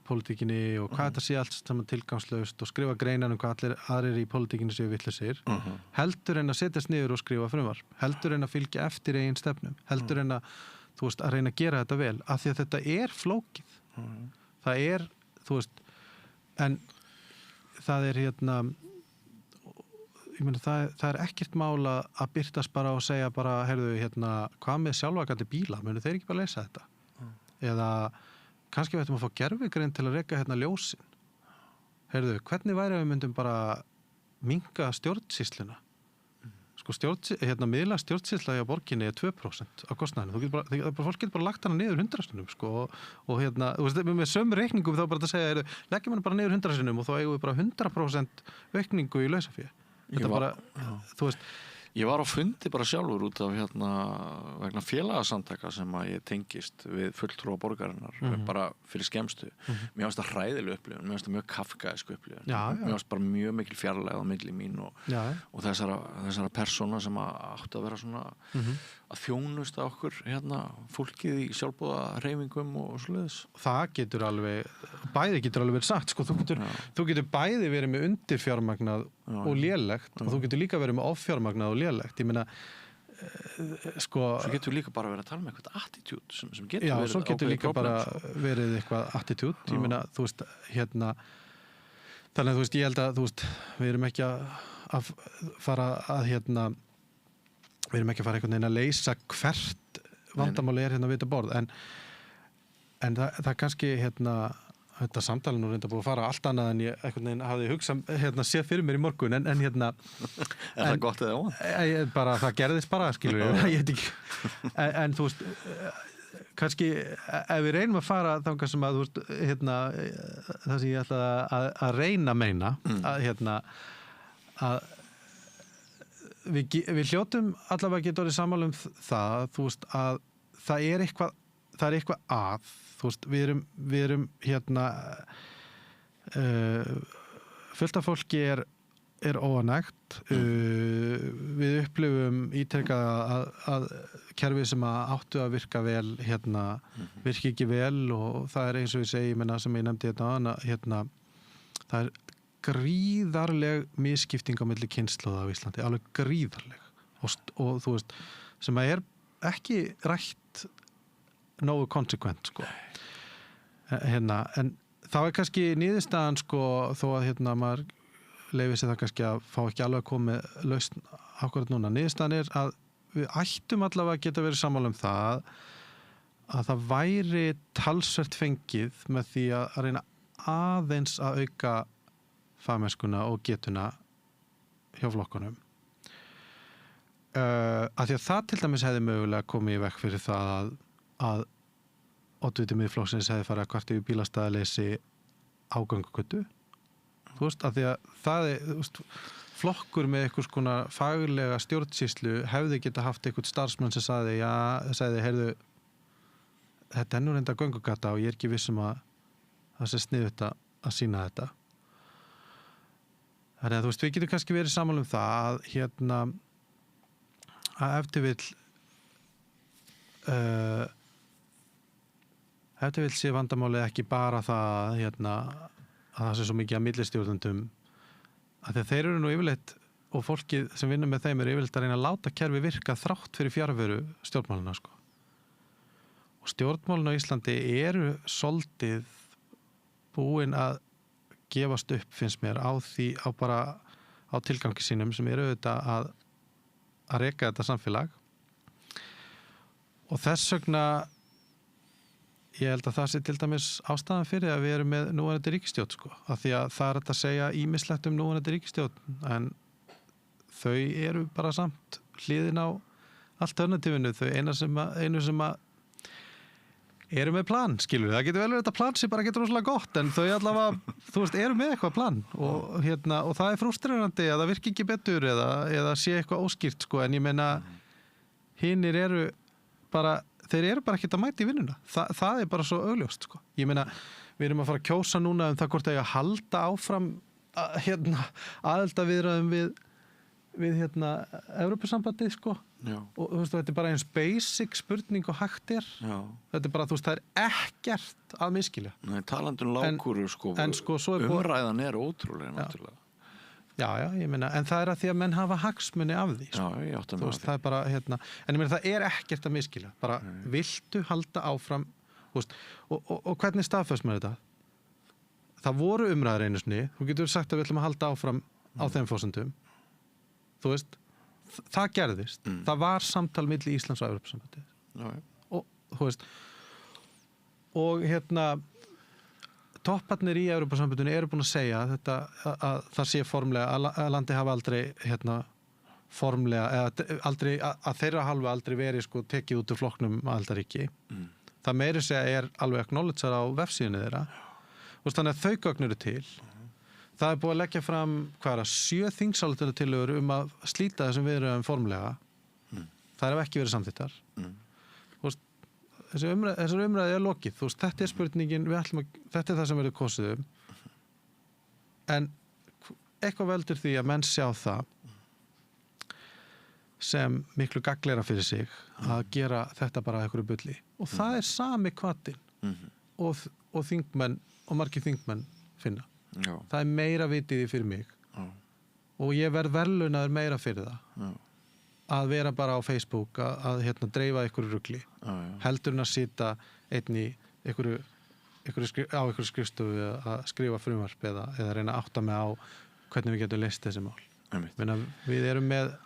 Speaker 2: pólitíkinni og hvað þetta sé allt saman tilgangslaust og skrifa greinar hvað allir aðrir í pólitíkinni séu vitlausir, heldur en að setjast niður og skrifa frumvarp, heldur en að fylgja eftir eigin stefnum, heldur en að, þú veist, að reyna að gera þetta vel, af því að þetta flókið. Það þú veist, en það ég meina, það ekkert mál að birtast bara og segja bara, heyrðu, hvað með sjálfakandi bíla, munu þeir ekki bara leysa þetta? Eða kannski við ættum að fá gervigreind til að reka ljósin. Heyrðu, hvernig væri við myndum bara minnka stjórnsýsluna? Sko, miðlæg stjórnsýsla hjá borginni 2% á kostnaðinu. Fólk getur bara lagt hana niður 100 sinnum, sko, og þú veist, með sömu reikningum þá bara að segja, heyrðu, leggjum hana bara niður 100 sinnum og þá eigum við bara 100% aukningu í lausafé. Þú veist,
Speaker 1: Ég var á fundi bara sjálfur út af vegna félagasamtaka sem að ég tengist við fulltrúa borgarinnar bara fyrir skemmstu. Mér finnst það hræðileg upplifun, mér finnst það mjög kafkaísk upplifun. Mér finnst bara mjög mikil fjarlægð á milli mín og þessara persóna sem áttu að vera svona að þjónusta okkur fólkið í sjálfboða hreyfingum og svoleiðis.
Speaker 2: Það getur alveg, bæði getur alveg verið sagt, sko, þú getur bæði verið með undirfjármagnað og lélegt og þú getur líka verið með offjármagnað og lélegt. Ég meina, sko... Svo
Speaker 1: getur líka bara verið að tala með eitthvað attitude sem getur verið...
Speaker 2: Já, svo getur líka bara verið eitthvað attitude. Ég meina, þú veist, þannig að, þú veist, ég held að, þú veist, við erum ekki að fara að, við erum ekki að fara einhvern veginn að leysa hvert vandamáli við þetta borð, en það kannski, þetta samtali nú reynda búið að fara allt annað en ég einhvern veginn hafði hugsað, séð fyrir mér í morgun, en
Speaker 1: Er það gott eða óvænt?
Speaker 2: Bara, það gerðist bara, skilur ég veit ekki, en þú veist, kannski, ef við reynum að fara þangað sem að, þú veist, það sem ég ætla að reyna að meina, að við hljótum allavega geta orðið sammála það, þú veist, að það eitthvað það er eitthvað að, þú veist, við erum hérna fullt af fólki er óanægt, við upplifum ítrekað að kerfið sem áttu að virka vel hérna, virki ekki vel og það er eins og ég segi, sem ég nefndi hérna, það er gríðarleg misskipting á milli kynslóða á Íslandi, alveg gríðarleg og þú veist, sem er ekki rætt nógu konsekvent sko. Hérna, en þá er kannski niðurstaðan sko, þó að hérna maður leyfi sér það kannski að fá ekki alveg að koma með lausn akkurat núna. Niðurstaðan er að við ættum allavega að geta verið sammála um það að það væri talsvert fengið með því að reyna aðeins að auka fagmennskuna og getuna hjá flokkunum. Af því að það til dæmis hefði mögulega komið í vekk fyrir það að oddviti Miðflokksins hefði farið að kvarta yfir bílastæðaleysi á göngugötu. Þú veist, af því að það er, þú veist, flokkur með einhvers konar faglega stjórnsýslu hefði geta haft einhvern starfsmann sem sagði, heyrðu, þetta er nú reynda göngugata og ég er ekki viss að það sé sniðugt að sýna þetta. Þannig að þú veist, við getum kannski verið sammála um það að hérna, að eftir vill sé vandamálið ekki bara það hérna, að það sé svo mikið að millistjórnendum að þeir eru nú yfirleitt og fólkið sem vinnur með þeim eru yfirleitt að reyna að láta kerfi virka þrátt fyrir fjarveru stjórnmálana sko. Og stjórnmálin á Íslandi eru soldið búin að gefast upp finnst mér á tilgangi sínum sem eru auðvitað að reka þetta samfélag og þess vegna ég held að það sé til dæmis ástæðan fyrir að við erum með núverandi ríkisstjórn sko, af því að það er hægt að segja ýmislegt núverandi ríkisstjórn en þau eru bara samt hliðin á alternatífinu, þau einu sem eru með plan, skilur það getur vel verið þetta plan sem bara getur rosalega gott en þau allavega, þú veist, eru með eitthvað plan og hérna, og það er frústrerandi að það virki ekki betur eða sé eitthvað óskýrt sko, en ég meina hinir eru bara þeir eru bara ekkert að mæta í vinnuna. Það er bara svo augljóst, sko. Ég meina, við erum að fara að kjósa núna það hvort að halda áfram aðildarviðræðum við Evrópusambandið, sko. Já. Og þú veist, þetta er bara eins basic spurning og hægt er. Já. Þetta er bara, þú veist, það er ekkert að miskilja. Nei, talandum lágkúru, sko. En sko, svo er umræðan er ótrúlega, náttúrulega. Já, ég meina, en það er að því að menn hafa hagsmuni af því. Sko. Já, ég átti með því. Það er bara, en ég meina, það er ekkert að miskilja. Bara, viltu halda áfram, og hvernig staðfæst maður þetta? Það voru umræður einu sinni, þú getur sagt að við ætlum að halda áfram á þeim forsendum. Þú veist, það gerðist. Það var samtal milli Íslands og Evrópusambandið. Já. Og, þú veist, og topparnir í Evrópusambandinu eru búin að segja að það sé formlega að landi hafa aldrei formlega eða aldrei, að þeirra halva aldrei verið sko tekið út úr flokknum aðildarríki. Það meiri segja er alveg acknowledgear á vefsíðunni þeirra. Þannig að þau gögn eru til. Það er búið að leggja fram 7 þingsályktunartillögur að slíta þessum viðræðum formlega. Það hefur ekki verið samþykktar. Þessar umræði er lokið, þú veist, þetta er spurningin, þetta er það sem verður kosið en eitthvað veldur því að menn sjá það sem miklu gagnlegra fyrir sig að gera þetta bara einhverju bulli og það er sami hvatinn og þingmenn og margir þingmenn finna. Já. Það er meira vitið fyrir mig og ég verð verðlaunaður meira fyrir það. Já. Að vera bara á Facebook að dreifa einhverju rugli heldur en að sita einn í einhverju skrifstofu að skrifa frumvarp eða reyna að átta mig á hvernig við getum leyst þessi mál. Við erum með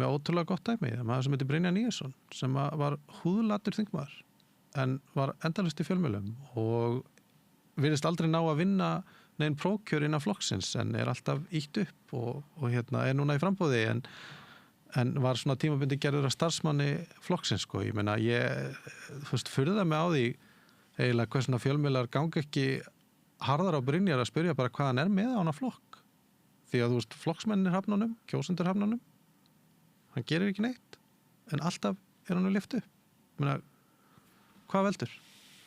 Speaker 2: ótrúlega gott dæmi. Maður sem heitir Brynjar Níelsson sem var húðlatur þingmaður en var endalaust í fjölmiðlum og virðist aldrei ná að vinna neinn prókjör innan flokksins en er alltaf ýtt upp og er núna í framboði en var svona tímabundi gerður að starfsmanni flokksins sko. Ég meina, furða mig á því eiginlega hvað svona fjölmiðlar gangi ekki harðar á Brynjar að spyrja bara hvað hann er með á hana flokk. Því að þú veist, flokksmennir hafnunum, kjósendur hafnunum, hann gerir ekki neitt en alltaf er hann að lyfta upp. Ég meina, hvað veldur?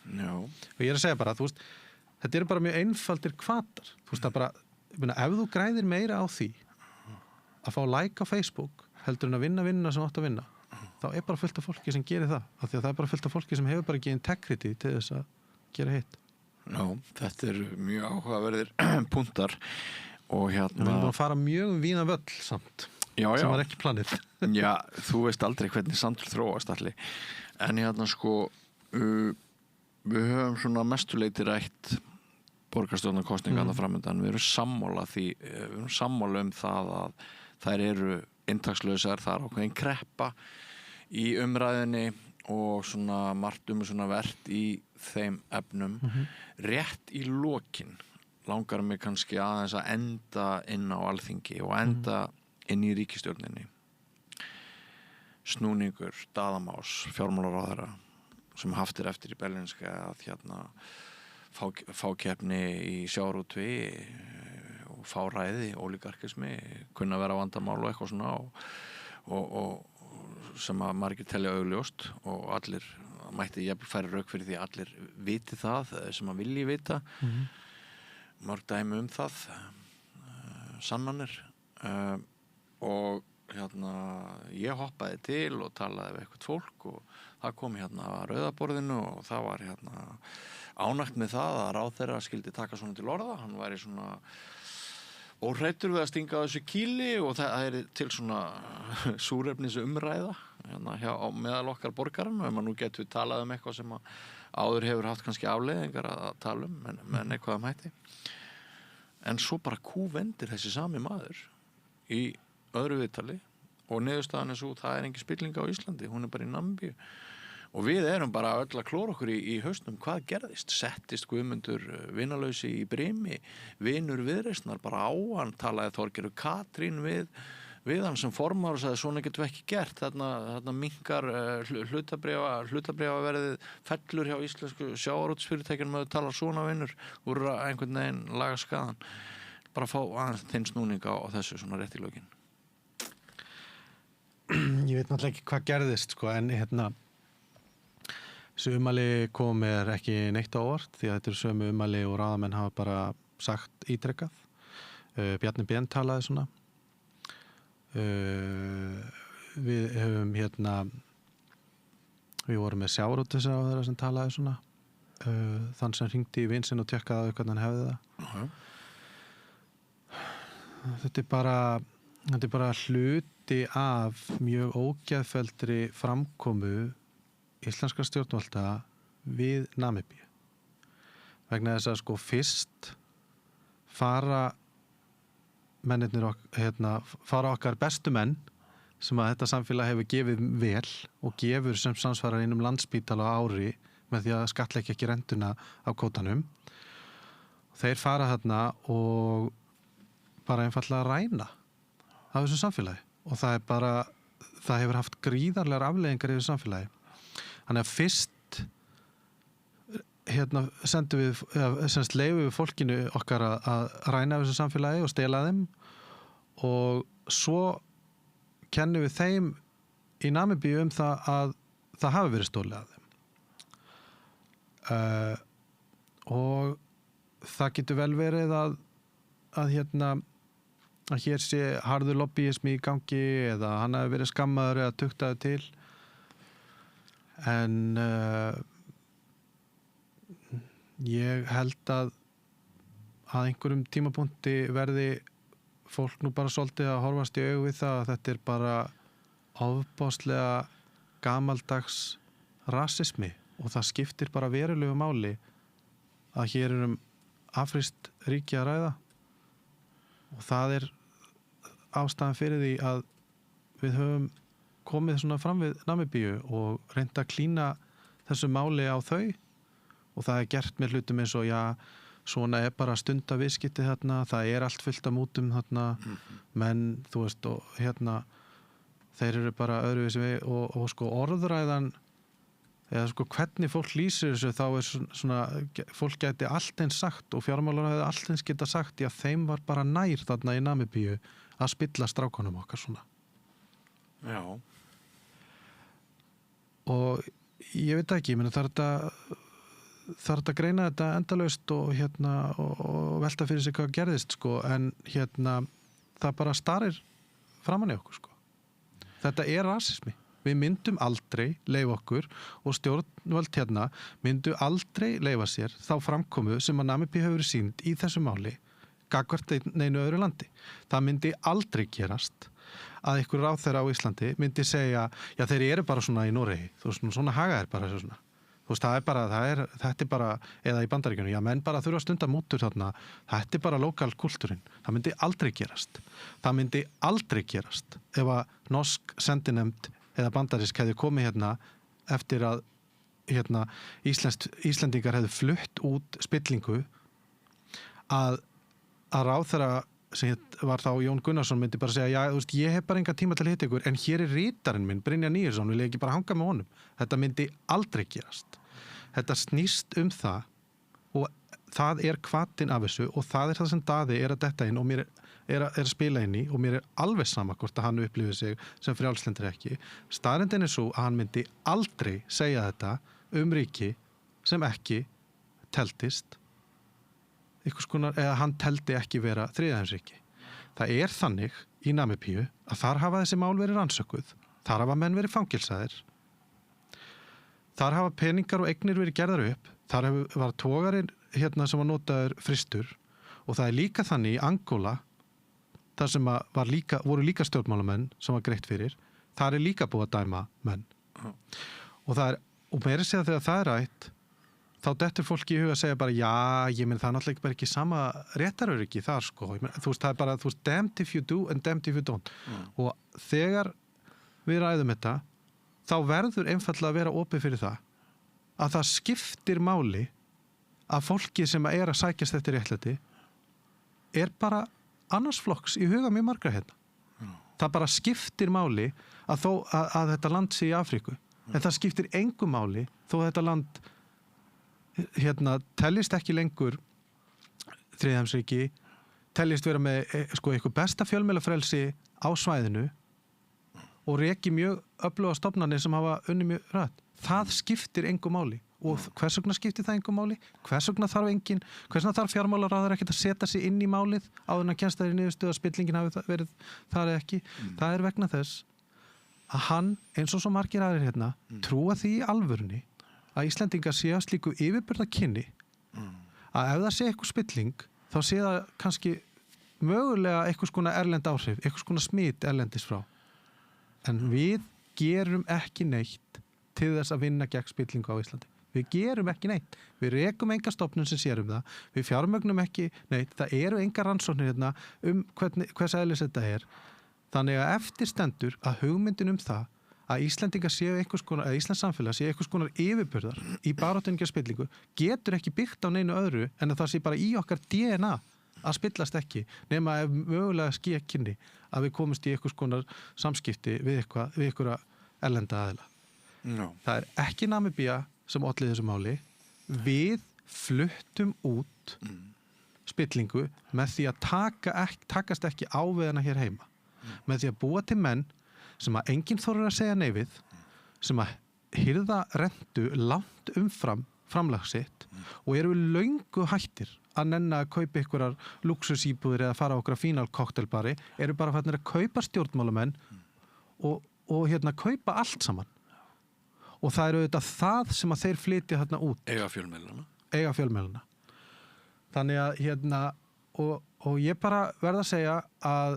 Speaker 1: Já.
Speaker 2: Og ég að segja bara, þú veist, þetta eru bara mjög einfaldir hvatar. Þú veist, það bara, ég meina, ef þú græðir meira á því að fá like á Facebook heldur en að vinna vinnuna sem átt að vinna, þá er bara fullt af fólki sem gerir það. Af því að það er bara fullt af fólki sem hefur bara ekki integrity til þess að gera hitt.
Speaker 1: Já, þetta er mjög áhugaverðir punktar og
Speaker 2: Við erum búin að fara mjög víðan völl samt, sem var ekki planið.
Speaker 1: Já, þú veist aldrei hvernig samtöl þróast allir. En sko, við höfum svona mestuleiti rætt borgarstjórnarkosningarnar framöndan. Við erum sammála því, við erum sammála það að þær eru inntakslausar, það er ákveðin kreppa í umræðinni og svona margt svona vert í þeim efnum. Rétt í lokin langar mig kannski aðeins að enda inn á Alþingi og enda inn í ríkisstjórninni. Snúningur Daðamás, fjármálaráðherra, sem haft eftir í Berlínska að fákeppni í sjávarútvegi og fáræði, ólígarkismi, kunna vera vandamál og eitthvað svona og sem að margir telja augljóst og allir mætti jafnvel færa rauk fyrir því að allir viti það sem að vilji vita. Mörg dæmi það, sannanir og ég hoppaði til og talaði við eitthvað fólk og það kom að rauðaborðinu og það var ánægt með það að ráðherra skildi taka svona til orða. Hann væri svona óhræddur við að stinga á þessu kýli og það er til svona súrefnis umræða meðal okkar borgarann og ef maður nú getur talað eitthvað sem áður hefur haft kannski afleiðingar að tala menn eitthvað mæti. En svo bara kúvendir þessi sami maður í öðru viðtali og niðurstaðan svo það er engin spilling á Íslandi, hún er bara í Namibíu og við erum bara öll að klóra okkur í hausnum hvað gerðist, settist Guðmundur vinalausi í brimi, vinur Viðreisnar bara á hann, talaði Þorgerður Katrín við hann sem formar og sagði svona getum við ekki gert, þarna minkar hlutabréfaverðið fellur hjá íslensku sjávarútvegsfyrirtækjunum að tala svona vinur úr einhvern veginn laga skaðan, bara fá aðeins þinn snúning á þessu svona rétt í lokin.
Speaker 2: Ég veit náttúrulega ekki hvað gerðist sko, en þessu ummæli kom mér ekki neitt á óvart því að þetta eru sömu ummæli og ráðamenn hafa bara sagt ítrekkað. Bjarni Ben talaði svona. Við höfum við vorum með sjávarútvegsráðherra sem talaði svona. Þann sem hringdi í vin sinn og tjekkaði hvernig hann hefði það. Þetta er bara hluti af mjög ógeðfelldri framkomu íslenskra stjórnvalda við Namibíu. Vegna þess að sko fyrst fara mennirnir fara okkar bestu menn sem að þetta samfélag hefur gefið vel og gefur sem samsvarar einum Landspítala á ári með því að skattleggja ekki rentuna af kvótanum. Þeir fara þarna og bara einfaldlega ræna af þessu samfélagi og það hefur haft gríðarlegar afleiðingar í þessu samfélagi. Þannig að fyrst sendum við leyfum við fólkinu okkar að ræna af þessu samfélagi og stela þeim og svo kennum við þeim í Namibíu það að það hafi verið stólið af þeim. Og það getur vel verið að hér sé harður lobbyismi í gangi eða hann hafi verið skammaður eða tuktaður til en ég held að einhverjum tímapunkti verði fólk nú bara svolítið að horfast í augu við það að þetta er bara ofboðslega gamaldags rasismi og það skiptir bara verulegu máli að hér afrískt ríki að ræða og það er ástæðan fyrir því að við höfum komið svona fram við Namibíu og reynt að klína þessu máli á þau og það er gert með hlutum eins og svona er bara stundaviðskipti þarna, það er allt fullt af mútum þarna, menn þú veist og þeir eru bara öðruvísi við og sko orðræðan eða sko hvernig fólk lýsir þessu þá er svona, fólk gæti allt eins sagt og fjármálar hefði allt eins geta sagt því að þeim var bara nær þarna í Namibíu að spilla strákunum okkar svona.
Speaker 1: Já.
Speaker 2: Og ég veit ekki, ég meina þarf þetta að greina þetta endalaust og og velta fyrir sig hvað gerðist sko, en það bara starir framan í okkur sko. Þetta er rasismi. Við myndum aldrei leyfa okkur og stjórnvöld myndu aldrei leyfa sér þá framkomu sem að Namibía hefur verið sýnd í þessu máli gagnvart neinu öðru landi. Það myndi aldrei gerast að einhver ráðherra á Íslandi myndi segja, já þeir eru bara svona í Noregi, þú veist, svona haga er bara svona. Þú veist, þetta er bara, eða í Bandaríkjunum, já menn bara þurfa að stunda mútur þarna, þetta er bara lokal kultúrin. Það myndi aldrei gerast. Það myndi aldrei gerast ef að norsk sendinefnd eða bandarísk hefði komið eftir að Íslendingar hefði flutt út spillingu að ráðherra sem var þá Jón Gunnarsson myndi bara segja, já, þú veist, ég hef bara enga tíma til að hitta ykkur, en hér er rítarinn minn, Brynjar Níelsson, vil ég ekki bara hanga með honum. Þetta myndi aldrei gerast. Þetta snýst það og það er hvatinn af þessu og það er það sem Daði er að detta inn og mér er að spila inn í og mér er alveg sama hvort að hann upplifir sig sem frjálslyndari ekki. Staðreyndin er svo að hann myndi aldrei segja þetta ríki sem ekki teltist eða hann teldi ekki vera þriðjaheimsríki. Það er þannig í Namibíu að þar hafa þessi mál verið rannsökuð, þar hafa menn verið fangilsaðir, þar hafa peningar og eignir verið gerðar upp, þar var togarinn sem var notaður frystur og það er líka þannig í Angola, þar sem voru líka stjórnmálamenn sem var greitt fyrir, þar er líka búið að dæma menn. Og meira segja þegar það er rætt, þá dettur fólki í huga að segja bara já, ég menn það er náttúrulega bara ekki sama réttaröryggi þar sko, þú veist það er bara damned if you do and damned if you don't og þegar við ræðum þetta þá verður einfallega að vera opið fyrir það skiptir máli að fólki sem er að sækjast eftir réttlæti er bara annars flokks í huga mjög margra það bara skiptir máli að þetta land sé í Afríku en það skiptir engu máli þó að þetta land tellist ekki lengur þriðheimsríki, tellist vera með eitthvað besta fjölmiðlafrelsi á svæðinu og reki mjög öfluga stofnanir sem hafa unnið mjög rætt. Það skiptir engu máli og hvers vegna skiptir það engu máli? Hvers vegna þarf fjármálaráðherra ekkert að setja sig inn í málið áður en að kemst það í niðurstöðu að spillingin hafi verið þar eða ekki? Það er vegna þess að hann, eins og svo margir aðrir trúa því í alvörunni að Íslendingar séu slíku yfirburða kynni að ef það sé eitthvað spilling þá sé það kannski mögulega eitthvað skona erlend áhrif, eitthvað skona smit erlendis frá. En við gerum ekki neitt til þess að vinna gegn spillingu á Íslandi. Við gerum ekki neitt. Við rekum enga stofnun sem sér það. Við fjármögnum ekki neitt. Það eru enga rannsóknir hvers eðlis þetta er. Þannig að eftir stendur að hugmyndin það að Íslendingar séu eða Íslands samfélag séu einhvers konar yfirburðar í baráttunni gegn spillingu getur ekki byggt á neinu öðru en að það sé bara í okkar DNA að spillast ekki nema ef mögulega ske kynni að við komumst í einhvers konar samskipti við einhverja erlenda aðila. No. Það er ekki Namibía sem olli þessu máli. Við fluttum út spillingu með því að takast ekki á við hana hér heima. Með því að búa til menn sem að enginn þorir að segja nei við, sem að hirða rentu langt umfram framlag sitt og eru löngu hættir að nenna að kaupa einhverjar luxusíbúðir eða fara á okkur fínal koktelbari, eru bara fannir að kaupa stjórnmálamenn og kaupa allt saman. Og það eru auðvitað það sem að þeir flytja út.
Speaker 1: Eiga
Speaker 2: fjölmiðlana. Þannig að og ég bara verð að segja að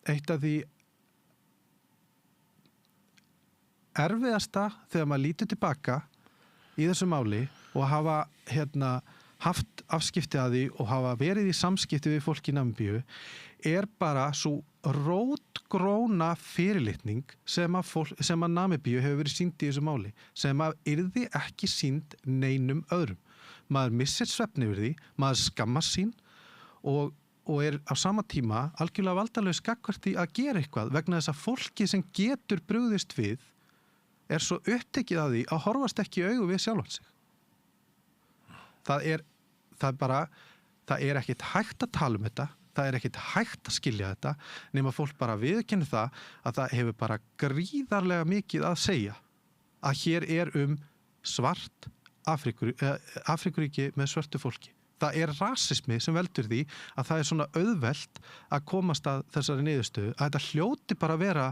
Speaker 2: eitt af því erfiðasta þegar maður lítur tilbaka í þessu máli og hafa haft afskipti að því og hafa verið í samskipti við fólk í Namibíu er bara svo rótgróna fyrirlitning sem að Namibíu hefur verið sýnd í þessu máli sem að yrði ekki sýnd neinum öðrum. Maður missir svefn yfir því, maður skammast sín og er á sama tíma algjörlega valdalaus gagnvart því að gera eitthvað vegna þess að fólki sem getur brugðist við er svo upptekið að því að horfast ekki í augu við sjálfan sig. Það er ekkit hægt að tala um þetta, það er ekkit hægt að skilja þetta nema fólk bara viðurkenni það að það hefur bara gríðarlega mikið að segja að hér svart Afríkuríki með svörtu fólki. Það rasismi sem veldur því að það svona auðvelt að komast að þessari niðurstöðu að þetta hljóti bara að vera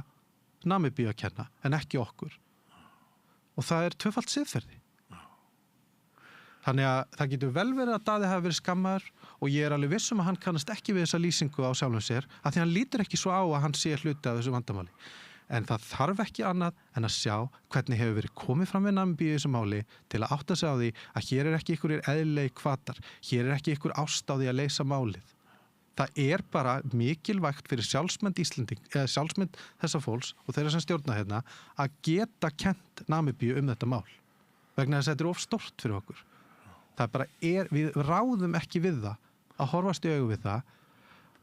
Speaker 2: Namibíu að kenna en ekki okkur. Og það tvöfalt siðferði. Þannig að það getur vel verið að Daði hafi verið skammaður og ég alveg viss að hann kannast ekki við þessa lýsingu á sjálfum sér af því hann lítur ekki svo á að hann sé hluti af þessu vandamáli. En það þarf ekki annað en að sjá hvernig hefur verið komið fram við Namibíu í þessu máli til að átta sig á því að hér ekki einhverjir eðlilegi hvatar, hér ekki einhver ást á því að leysa málið. Það bara mikilvægt fyrir sjálfsmynd sjálfsmynd þessa fólks og þeirra sem stjórna hérna að geta kennt Namibíu þetta mál. Vegna þess að þetta of stórt fyrir okkur. Það bara við ráðum ekki við það að horfast í augu við það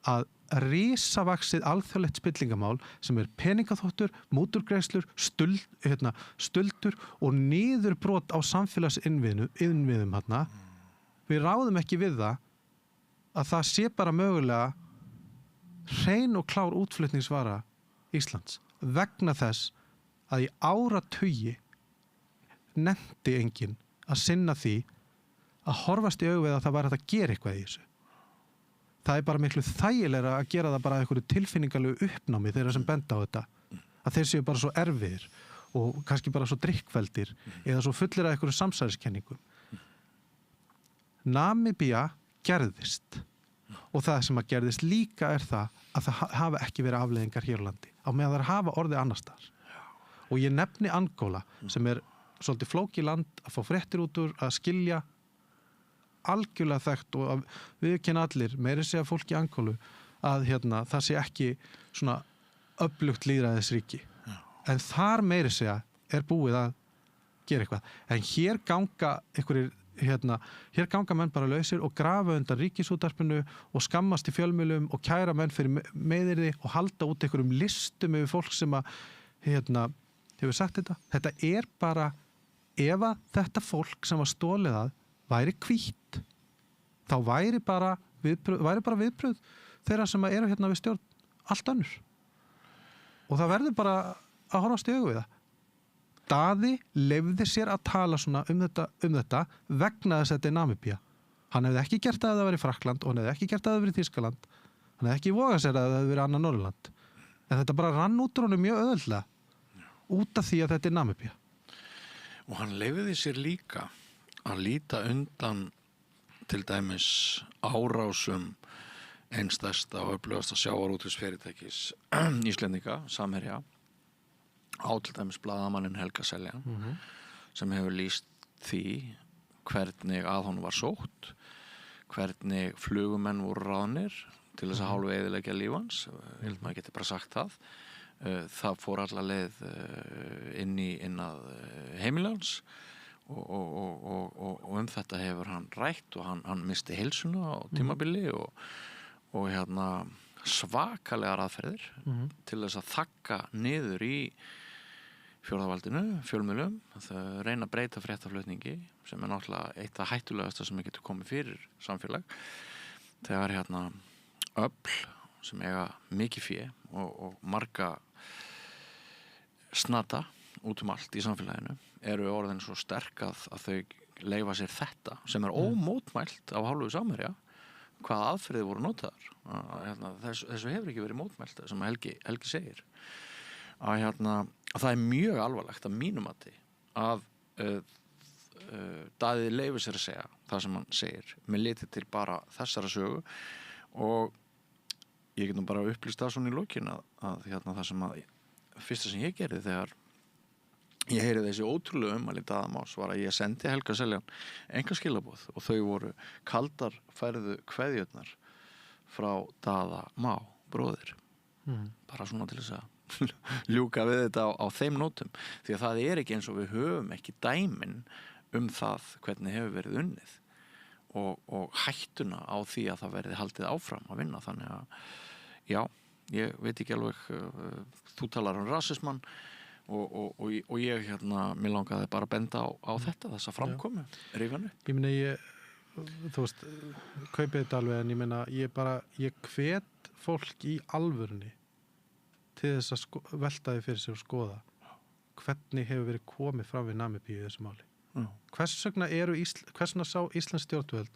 Speaker 2: að risavaxið alþjóðlegt spillingamál sem peningaþvottur, múturgreiðslur, stuldur og niðurbrot á samfélagsinnviðum hérna. Við ráðum ekki við það að það sé bara mögulega hrein og klár útflutningsvara Íslands vegna þess að í áratugi nennti enginn að sinna því að horfast í augu við að það var hægt að gera eitthvað í þessu. Það bara miklu þægilegra að gera það bara einhverju tilfinningalegu uppnámi þeirra sem benda á þetta. Að þeir séu bara svo erfiðir og kannski bara svo drikkveldir eða svo fullir af einhverju samsæriskenningum. Namibía gerðist og það sem að gerðist líka það að það hafa ekki verið afleiðingar hér á landi á meðan þær hafa orðið annars staðar. Og ég nefni Angóla sem svolítið flókið land að fá fréttir út úr að skilja algjörlega þekkt og að viðurkenna allir, meira segja fólk í Angólu að það sé ekki svona öflugt lýðræðisríki. En þar meira segja búið að gera eitthvað. En hér ganga hér ganga menn bara lausir og grafa undan ríkisútvarpinu og skammast í fjölmiðlum og kæra menn fyrir meiðyrði og halda út einhverjum listum yfir fólk sem að hefur sagt þetta. Þetta bara ef að þetta fólk sem var stolið að væri hvítt, þá væri bara viðbrögð þeirra sem eru hérna við stjórn allt önnur. Og það verður bara að horfast í augu við það. Daði leyfði sér að tala svona um þetta vegna þess að þetta Namibía. Hann hefði ekki gert að það væri Frakkland og hann hefði ekki gert að það væri Þýskaland. Hann hefði ekki vogað sér að það hefði verið annað Norðurland. En þetta bara rann út úr honum mjög auðveldlega út af því að þetta Namibía.
Speaker 1: Og hann leyfði sér líka að líta undan til dæmis árásum einstærsta og öflugasta sjávarútvegsfyrirtækis Íslendinga, Samherja, á til dæmis blaðamanninn Helga Seljan sem hefur lýst því hvernig að honum var sótt, hvernig flugumenn voru ráðnir til þess að hálfu eyðileggja líf hans. Ég held maður geti bara sagt það. Það fór alla leið inn að heimilans og þetta hefur hann rætt og hann misti heilsuna á tímabili og svakalegar aðferðir til þess að þagga niður í fjórðavaldinu, fjölmiðlum, það reyna að breyta fréttaflutningi sem náttúrulega eitt af hættulegasta sem getur komið fyrir samfélag. Þegar öfl sem eiga mikið fé og marga snata út allt í samfélaginu eru orðin svo sterk að þau leyfa sér þetta sem ómótmælt af hálfu Samherja hvaða aðferðir voru notaðar. Þessu hefur ekki verið mótmælt sem Helgi segir. Að það mjög alvarlegt að mínum mati að Daði leyfir sér að segja það sem hann segir með litið til bara þessara sögu og ég get nú bara upplýst það svona í lokin að það sem fyrsta sem ég gerði þegar ég heyri þessi ótrúlega ummæli Daða Más var að ég sendi Helga Seljan enga skilaboð og þau voru kaldar færðu kveðjurnar frá Daða Má bróðir. Bara svona til þess að ljúka við þetta á þeim nótum því að það ekki eins og við höfum ekki dæmin það hvernig hefur verið unnið og hættuna á því að það verði haldið áfram að vinna. Þannig að já, ég veit ekki alveg þú talar rasismann og ég mér langaði bara að benda á þetta, þessa framkomu rífanu.
Speaker 2: Ég meina þú veist, kaupið þetta alveg en ég meina ég hvet fólk í alvörunni til þess að velta því fyrir sér og skoða hvernig hefur verið komið fram við Namibíu í þessu máli.
Speaker 1: Já.
Speaker 2: Hvers vegna sá Íslands stjórnvöld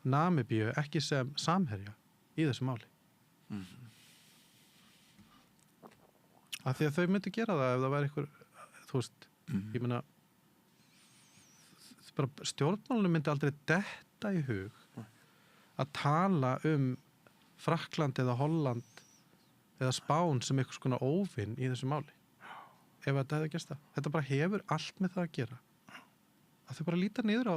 Speaker 2: Namibíu ekki sem samherja í þessu máli? Af því að þau myndu gera það ef það væri einhver, þú veist, ég meina, stjórnmálunum myndi aldrei detta í hug að tala Frakkland eða Holland eða Spán sem einhvers konar óvinn í þessu máli. Ef þetta hefði gerst það. Þetta bara hefur allt með það að gera. Að þau bara líta niður á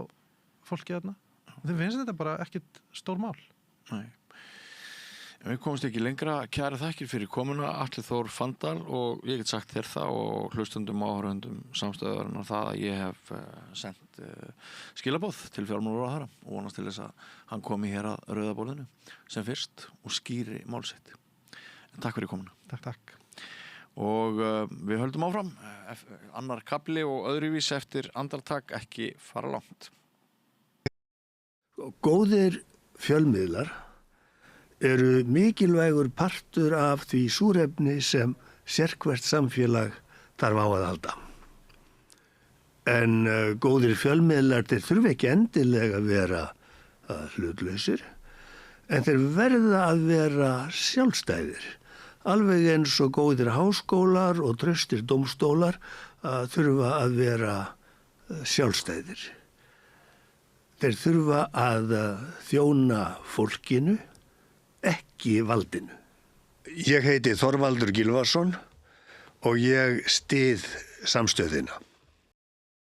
Speaker 2: fólki þarna. Þau finnst þetta bara ekkit stór mál.
Speaker 1: Nei. En við komumst ekki lengra. Kæra þakkir fyrir komuna, Atli Þór Fanndal, og ég get sagt þér það og hlustundum áhorfendum samstöðurinnar það að ég hef sendt skilaboð til fjármálaráðherra og vonast til þess að hann komi hér að rauða borðinu sem fyrst og skýri mál sitt. En takk fyrir komuna.
Speaker 2: Takk.
Speaker 1: Og við höldum áfram. Annar kafli og öðruvís eftir andartak, ekki fara langt.
Speaker 3: Góðir fjölmiðlar eru mikilvægur partur af því súrefni sem sérhvert samfélag þarf á að halda. En góðir fjölmiðlar, þeir þurfa ekki endilega að vera hlutlausir, en þeir verða að vera sjálfstæðir. Alveg eins og góðir háskólar og traustir dómstólar þurfa að vera sjálfstæðir. Þeir þurfa að þjóna fólkinu, ekki valdinu. Ég heiti Þorvaldur Gylfason og ég styð samstöðina.